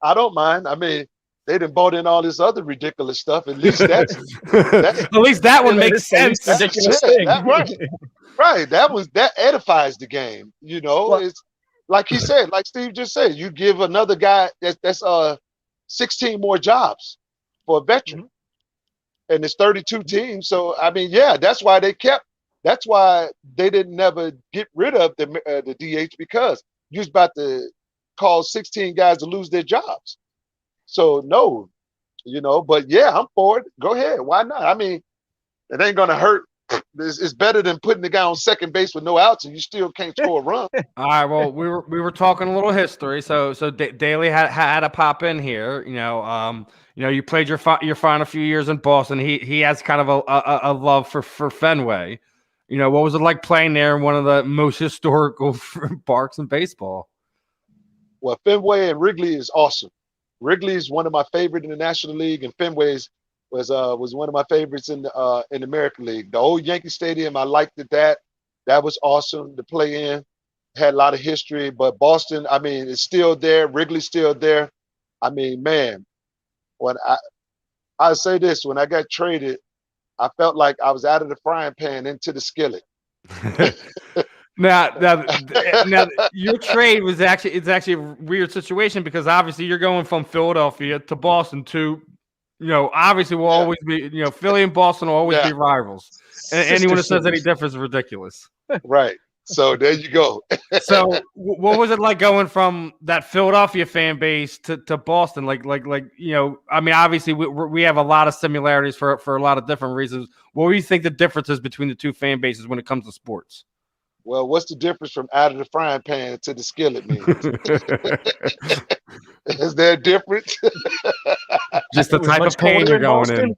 I don't mind. I mean, they done bought in all this other ridiculous stuff. At least that's at least that one makes sense. Ridiculous yeah, thing. right. That edifies the game. It's like he said, like Steve just said, you give another guy that's 16 more jobs for a veteran. Mm-hmm. And it's 32 teams. So I mean, yeah, that's why they didn't never get rid of the DH, because you was about to cause 16 guys to lose their jobs. So no, but yeah, I'm for it. Go ahead. Why not? I mean, it ain't gonna hurt. It's better than putting the guy on second base with no outs and you still can't score a run. All right. Well, we were talking a little history. So Daly had to pop in here. You played your final few years in Boston. He has kind of a love for Fenway. What was it like playing there in one of the most historical parks in baseball? Well, Fenway and Wrigley is awesome. Wrigley is one of my favorite in the National League, and Fenway's was one of my favorites in the American League. The old Yankee Stadium, I liked it. That was awesome to play in. Had a lot of history, but Boston, I mean, it's still there. Wrigley's still there. I mean, man, when I say this, when I got traded, I felt like I was out of the frying pan into the skillet. Now, your trade was actually a weird situation, because obviously you're going from Philadelphia to Boston to, obviously will always be, Philly and Boston will always be rivals. And anyone that says any difference is ridiculous. Right. So there you go. So what was it like going from that Philadelphia fan base to Boston? Like, I mean, obviously we have a lot of similarities for a lot of different reasons. What do you think the difference is between the two fan bases when it comes to sports? Well, what's the difference from out of the frying pan to the skillet means? Is there a difference? Just the type of pain you're going in.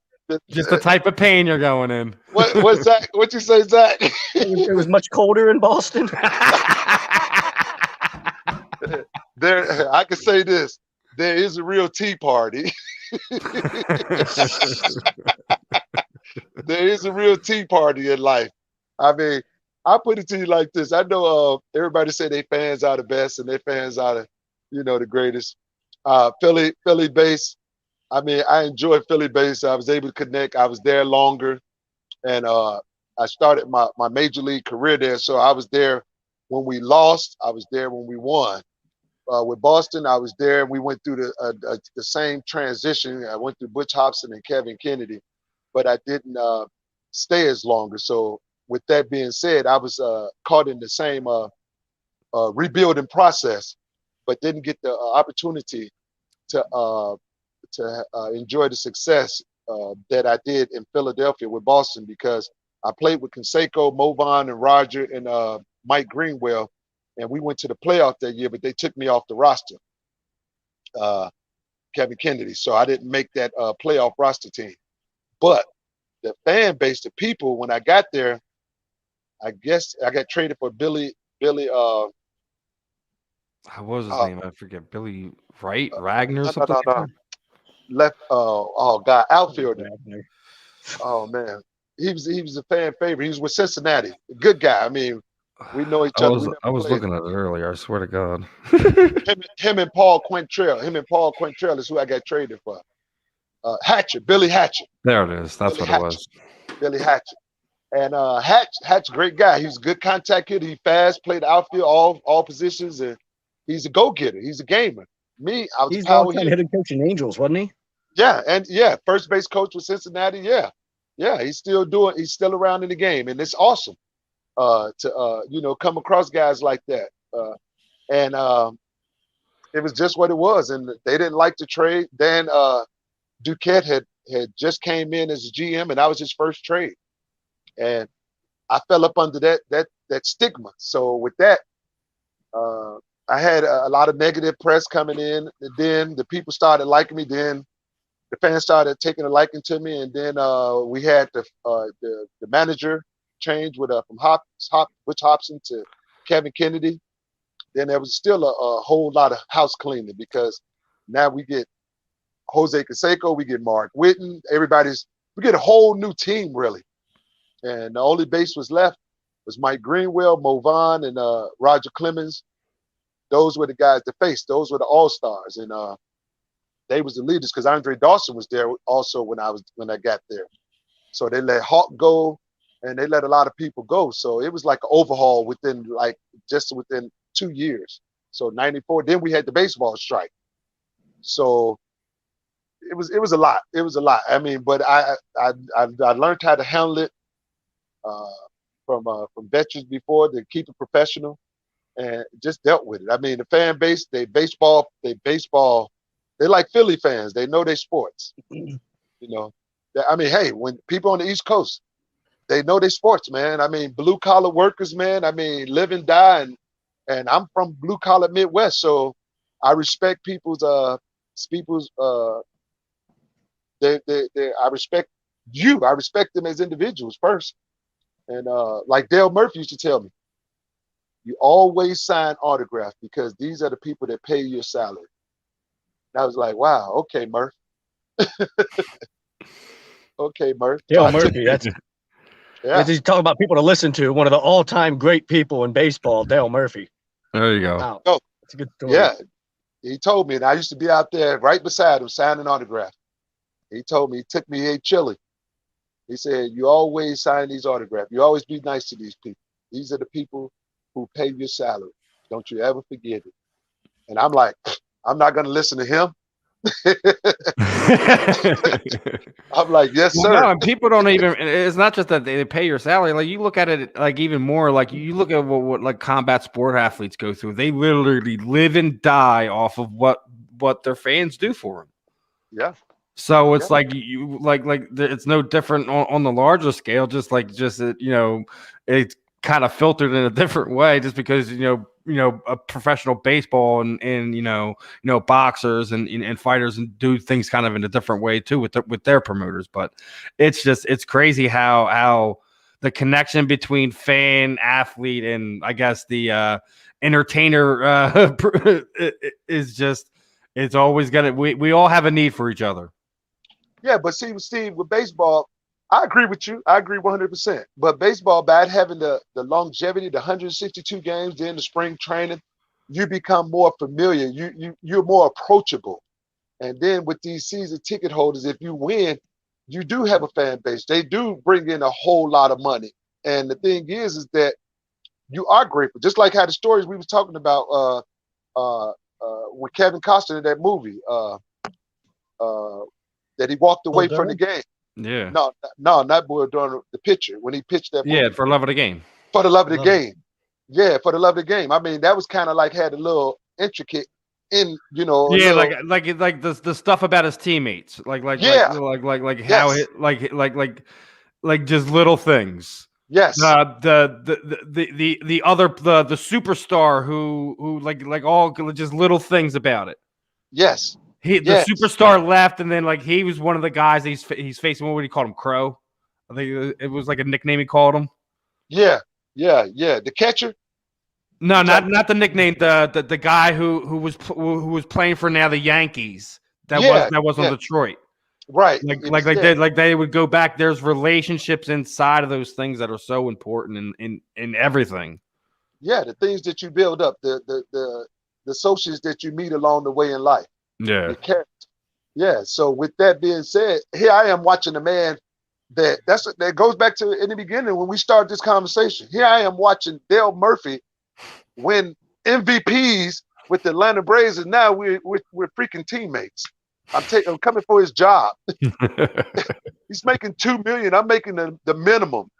Just the type of pain you're going in. What's Zach? What you say, Zach? It was much colder in Boston. There, I can say this: there is a real tea party. There is a real tea party in life. I mean, I put it to you like this. I know everybody say they fans are the best and their fans are the greatest. Philly base. I mean, I enjoy Philly base. I was able to connect. I was there longer, and I started my major league career there. So I was there when we lost. I was there when we won. With Boston, I was there. We went through the same transition. I went through Butch Hobson and Kevin Kennedy, but I didn't stay as longer. So with that being said, I was caught in the same rebuilding process, but didn't get the opportunity to enjoy the success that I did in Philadelphia with Boston, because I played with Canseco, Movan, and Roger, and Mike Greenwell, and we went to the playoff that year, but they took me off the roster, Kevin Kennedy. So I didn't make that playoff roster team. But the fan base, the people, when I got there, I guess I got traded for Billy. What was his name? I forget. Billy Wright, Ragnar, or something. Left. Oh God, outfielder. Oh man, he was a fan favorite. He was with Cincinnati. A good guy. I mean, we know each other. I was looking at it earlier. I swear to God. him and Paul Quantrill. Him and Paul Quantrill is who I got traded for. Hatcher, Billy Hatcher. There it is. That's Billy what it was. Billy Hatcher. And Hatch, great guy. He's a good contact hitter. He fast, played outfield, all positions, and he's a go-getter. He's a gamer. Me, I was He's power long-time hitter. hitting coach in Angels, wasn't he? Yeah, first base coach with Cincinnati. Yeah, he's still around in the game, and it's awesome to come across guys like that. And it was just what it was, and they didn't like the trade. Then Duquette had just came in as a GM, and that was his first trade, and I fell up under that stigma. So with that, I had a lot of negative press coming in, and then the people started liking me. Then the fans started taking a liking to me, and then we had the manager change from Butch Hobson to Kevin Kennedy. Then there was still a whole lot of house cleaning, because now we get Jose Canseco, we get Mark Whitten, we get a whole new team really. And the only base was left was Mike Greenwell, Mo Vaughn, and Roger Clemens. Those were the guys to face. Those were the all-stars, and they was the leaders, because Andre Dawson was there also when I got there. So they let Hawk go, and they let a lot of people go. So it was like an overhaul within 2 years. So 94. Then we had the baseball strike. So it was a lot. It was a lot. I mean, but I learned how to handle it from veterans before, to keep it professional, and just dealt with it. I mean, the fan base, they like Philly fans. They know their sports. I mean, hey, when people on the East Coast, they know their sports, man. I mean, blue collar workers, man. I mean, live and die, and I'm from blue collar Midwest, so I respect people's I respect you. I respect them as individuals first. And like Dale Murphy used to tell me, you always sign autographs, because these are the people that pay your salary. And I was like, wow, okay, Murph. Okay, Murph. Dale Murphy, that's you talk about people to listen to. One of the all-time great people in baseball, Dale Murphy. There you go. Wow. Oh, that's a good story. Yeah, he told me, and I used to be out there right beside him signing autographs. He told me, he took me to Chile. He said, you always sign these autographs. You always be nice to these people. These are the people who pay your salary. Don't you ever forget it. And I'm like, I'm not going to listen to him. I'm like, yes, sir. No, and people don't even. It's not just that they pay your salary. Like, you look at it like even more. Like, you look at what like combat sport athletes go through. They literally live and die off of what their fans do for them. Yeah. So it's like you like it's no different on the larger scale. Just it's kind of filtered in a different way, just because a professional baseball and boxers and fighters and do things kind of in a different way too with their promoters. But it's crazy how the connection between fan, athlete, and I guess the entertainer is just, it's always gonna, we all have a need for each other. Yeah, but see, Steve, with baseball, I agree with you. I agree 100%. But baseball, by having the longevity, the 162 games, then the spring training, you become more familiar. You're more approachable. And then with these season ticket holders, if you win, you do have a fan base. They do bring in a whole lot of money. And the thing is that you are grateful. Just like how the stories we was talking about with Kevin Costner in that movie, that he walked away from the game. Yeah. No, not Bull Durham, the pitcher, when he pitched that movie. Yeah, for love of the game. For the love of the game. Yeah, for the love of the game. I mean, that was kind of like had a little intricate in, Yeah, like the stuff about his teammates. Like how it, like just little things. Yes. The other the superstar who like all just little things about it. Yes. The superstar left, and then like he was one of the guys he's facing. What would he call him? Crow. I think it was like a nickname he called him. Yeah. The catcher. No, not the nickname. The guy who was playing for now the Yankees. That was on Detroit. Right. Like they would go back. There's relationships inside of those things that are so important in everything. Yeah, the things that you build up, the associates that you meet along the way in life. Yeah. Your character. Yeah. So with that being said, here I am watching a man that goes back to in the beginning when we started this conversation. Here I am watching Dale Murphy win MVPs with the Atlanta Braves, and now we're freaking teammates. I'm coming for his job. He's making $2 million. I'm making the minimum.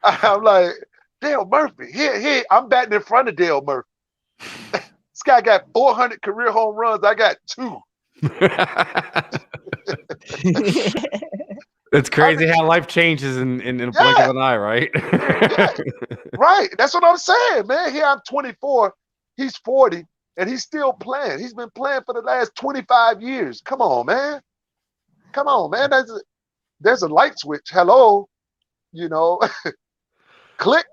I'm like, Dale Murphy. Here, I'm batting in front of Dale Murphy. This guy got 400 career home runs. I got 2. It's crazy how life changes in a blink of an eye, right? Yeah, right. That's what I'm saying, man. Here I'm 24. He's 40, and he's still playing. He's been playing for the last 25 years. Come on, man. Come on, man. There's a light switch. Hello. Click.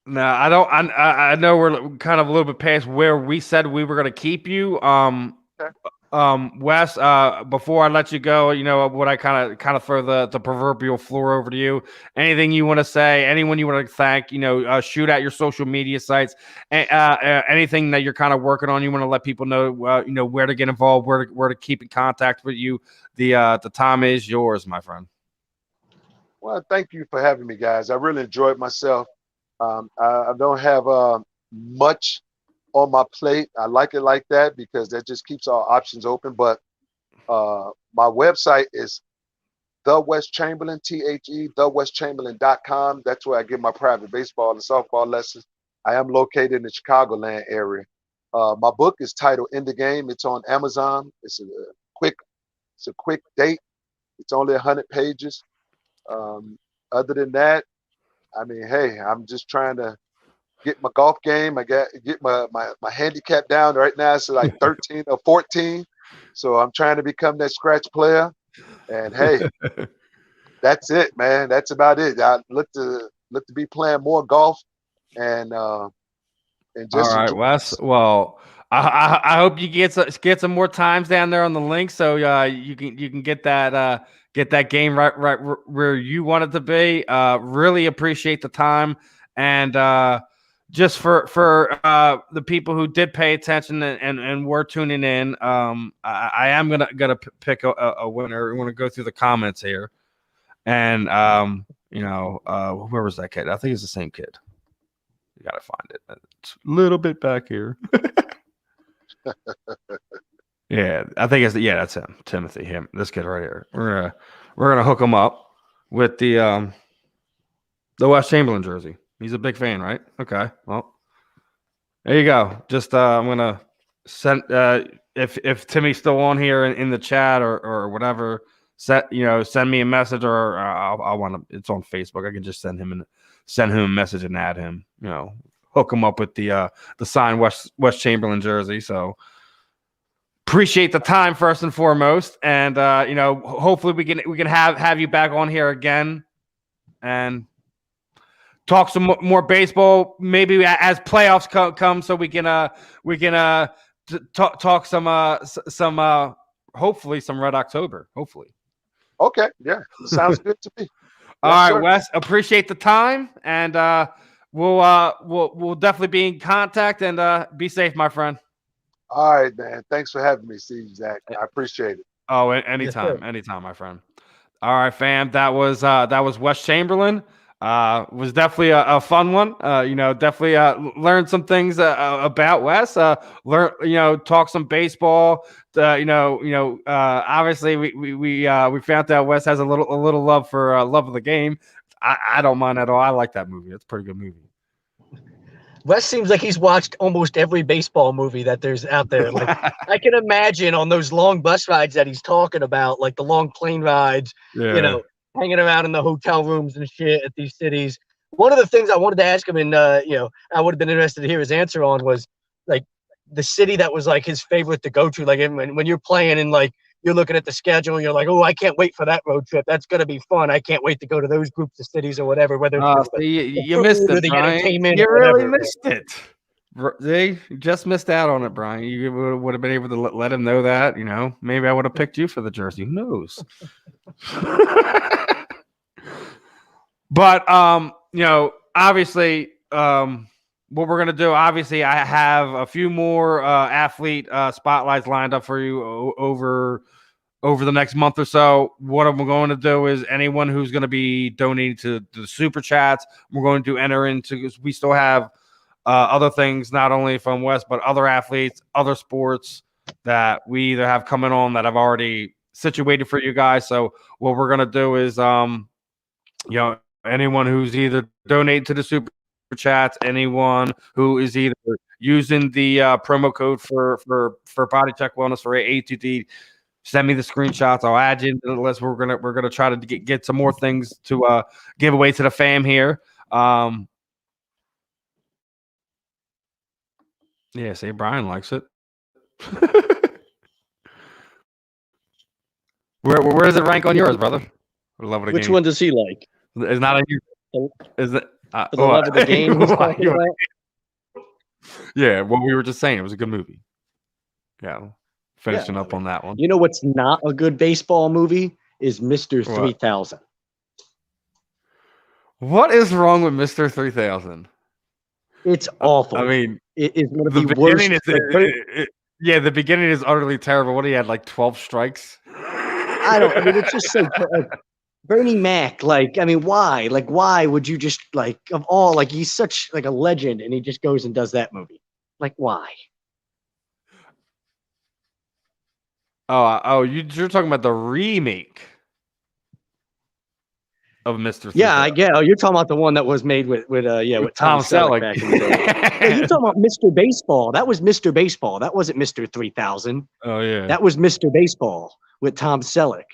No, I don't. I know we're kind of a little bit past where we said we were going to keep you. Wes, before I let you go, what I kind of throw the proverbial floor over to you. Anything you want to say? Anyone you want to thank? Shoot at your social media sites. Anything that you're kind of working on, you want to let people know. Where to get involved, where to keep in contact with you. The time is yours, my friend. Well, thank you for having me, guys. I really enjoyed myself. I don't have much on my plate. I like it like that because that just keeps our options open. But my website is the Wes Chamberlain, theweschamberlain.com. That's where I get my private baseball and softball lessons. I am located in the Chicagoland area. My book is titled In the Game. It's on Amazon. It's a quick date. It's only 100 pages. Other than that, I mean, hey, I'm just trying to get my golf game. I get my handicap down right now. It's like 13 or 14. So I'm trying to become that scratch player. And hey, that's it, man. That's about it. I look to be playing more golf and just. All right, Wes. Well, I hope you get some more times down there on the link, so you can get that game right where you want it to be. Really appreciate the time, and just for the people who did pay attention and were tuning in, I am gonna pick a winner. I want to go through the comments here, and where was that kid? I think it's the same kid. You gotta find it. It's a little bit back here. Yeah, I think that's him, Timothy. This kid right here. We're gonna hook him up with the Wes Chamberlain jersey. He's a big fan, right? Okay, well, there you go. Just I'm gonna send if Timmy's still on here in the chat or whatever. Send me a message or I want to. It's on Facebook. I can just send him a message and add him. Hook him up with the signed Wes Chamberlain jersey. So appreciate the time first and foremost, and hopefully we can have you back on here again and talk some more baseball. Maybe as playoffs come, so we can talk some hopefully some Red October. Hopefully. Okay. Yeah. Sounds good to me. All right, sir. Wes. Appreciate the time, and we'll definitely be in contact. And be safe, my friend. All right, man. Thanks for having me, Steve, Zach. I appreciate it. Oh, anytime, anytime, my friend. All right, fam. That was Wes Chamberlain. Was definitely a fun one. Definitely learned some things about Wes. Talk some baseball. Obviously we found out Wes has a little love for love of the game. I don't mind at all. I like that movie. It's a pretty good movie. Wes seems like he's watched almost every baseball movie that there's out there. Like I can imagine on those long bus rides that he's talking about, like the long plane rides, hanging around in the hotel rooms and shit at these cities. One of the things I wanted to ask him, and I would have been interested to hear his answer on, was like the city that was like his favorite to go to. Like when you're playing and like you're looking at the schedule and you're like, oh, I can't wait for that road trip. That's gonna be fun. I can't wait to go to those groups of cities or whatever. Whether you missed it, the Brian. entertainment, You or really whatever. missed it. They just missed out on it, Brian. You would have been able to let him know that. Maybe I would have picked you for the jersey. Who knows? But obviously, what we're gonna do. Obviously, I have a few more athlete spotlights lined up for you over the next month or so. What I'm going to do is anyone who's going to be donating to the super chats, we're going to enter into, because we still have other things, not only from Wes, but other athletes, other sports that we either have coming on that I've already situated for you guys. So what we're going to do is, anyone who's either donating to the super chats, anyone who is either using the promo code for Body Check Wellness for A2D, send me the screenshots. I'll add you into the list. We're gonna try to get some more things to give away to the fam here. Yeah, say Brian likes it. Where does it rank on yours, brother? Which one does he like? It's not on you. Is it? For the love of the game. He's talking about? Yeah, what we were just saying, it was a good movie. Yeah, finishing up on that one. You know what's not a good baseball movie is Mr. 3000. What is wrong with Mr. 3000? It's awful. I mean, it is one of the worst. The beginning is utterly terrible. What, he had like 12 strikes? I mean, it's just so Bernie Mac, why? Why would you just, of all, he's such, a legend, and he just goes and does that movie? Why? You're talking about the remake of Mr. Yeah, you're talking about the one that was made with Tom Selleck back in the day. Yeah, you're talking about Mr. Baseball. That was Mr. Baseball. That wasn't Mr. 3000. Oh, yeah. That was Mr. Baseball with Tom Selleck.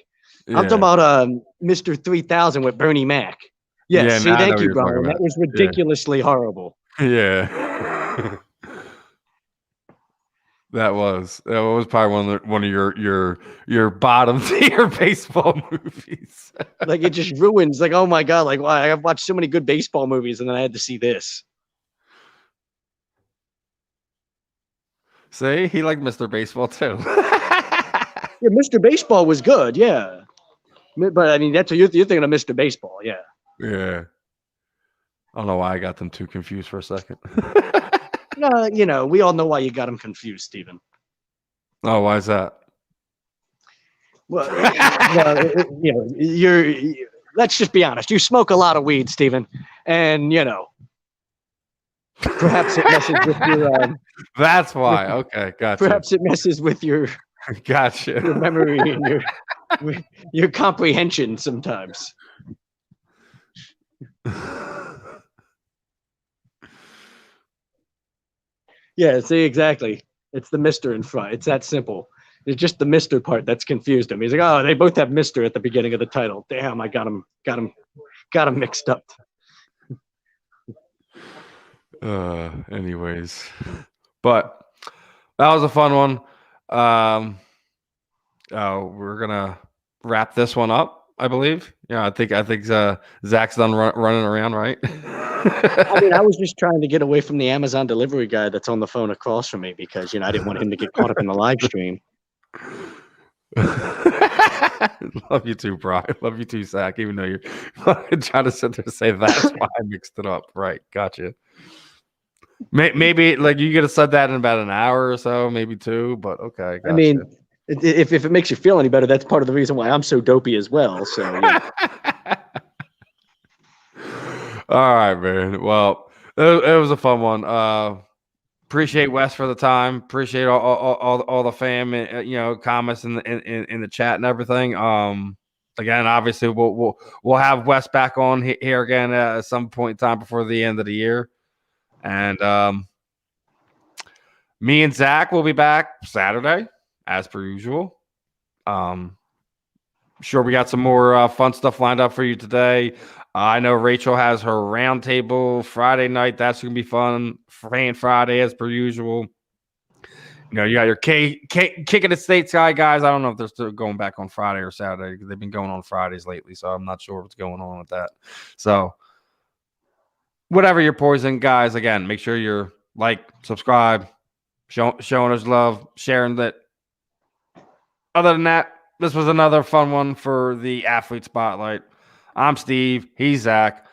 Yeah. I'm talking about Mr. 3000 with Bernie Mac. Yes, thank you, Brian. That was ridiculously horrible. Yeah. That was probably one of your bottom tier baseball movies. It just ruins. Oh my god! Why? I've watched so many good baseball movies, and then I had to see this. See, he liked Mr. Baseball too. Yeah, Mr. Baseball was good. Yeah, but I mean, that's what you're thinking of Mr. Baseball. Yeah. Yeah. I don't know why I got them too confused for a second. No, we all know why you got them confused, Stephen. Oh, why is that? Well, let's just be honest. You smoke a lot of weed, Stephen, and perhaps it messes with your. That's why. Okay, gotcha. Perhaps it messes with your. Gotcha. Your memory and your comprehension sometimes. Yeah, see, exactly. It's the Mr. in front. It's that simple. It's just the Mr. part that's confused him. He's like, oh, they both have Mr. at the beginning of the title. Damn, I got him mixed up. Anyways, but that was a fun one. We're gonna wrap this one up, I believe. Yeah, I think Zach's done running around, right? I mean, I was just trying to get away from the Amazon delivery guy that's on the phone across from me because I didn't want him to get caught up in the live stream. Love you too, Brian. Love you too, Zach. Even though you're trying to sit there and say that's why I mixed it up. Right, gotcha. Maybe you could have said that in about an hour or so, maybe two. But okay. Gotcha. I mean, if it makes you feel any better, that's part of the reason why I'm so dopey as well. So. Yeah. All right, man. Well, it was a fun one. Appreciate Wes for the time. Appreciate all the fam, comments in the chat and everything. Again, obviously we'll have Wes back on here again at some point in time before the end of the year, and me and Zach will be back Saturday as per usual. Sure, we got some more fun stuff lined up for you today. I know Rachel has her roundtable Friday night. That's going to be fun. Friday as per usual. You got your Kicking the States guys. I don't know if they're still going back on Friday or Saturday. They've been going on Fridays lately, so I'm not sure what's going on with that. So whatever your poison, guys, again, make sure you're like, subscribe, showing us love, sharing that. Other than that, this was another fun one for the Athlete Spotlight. I'm Steve. He's Zach.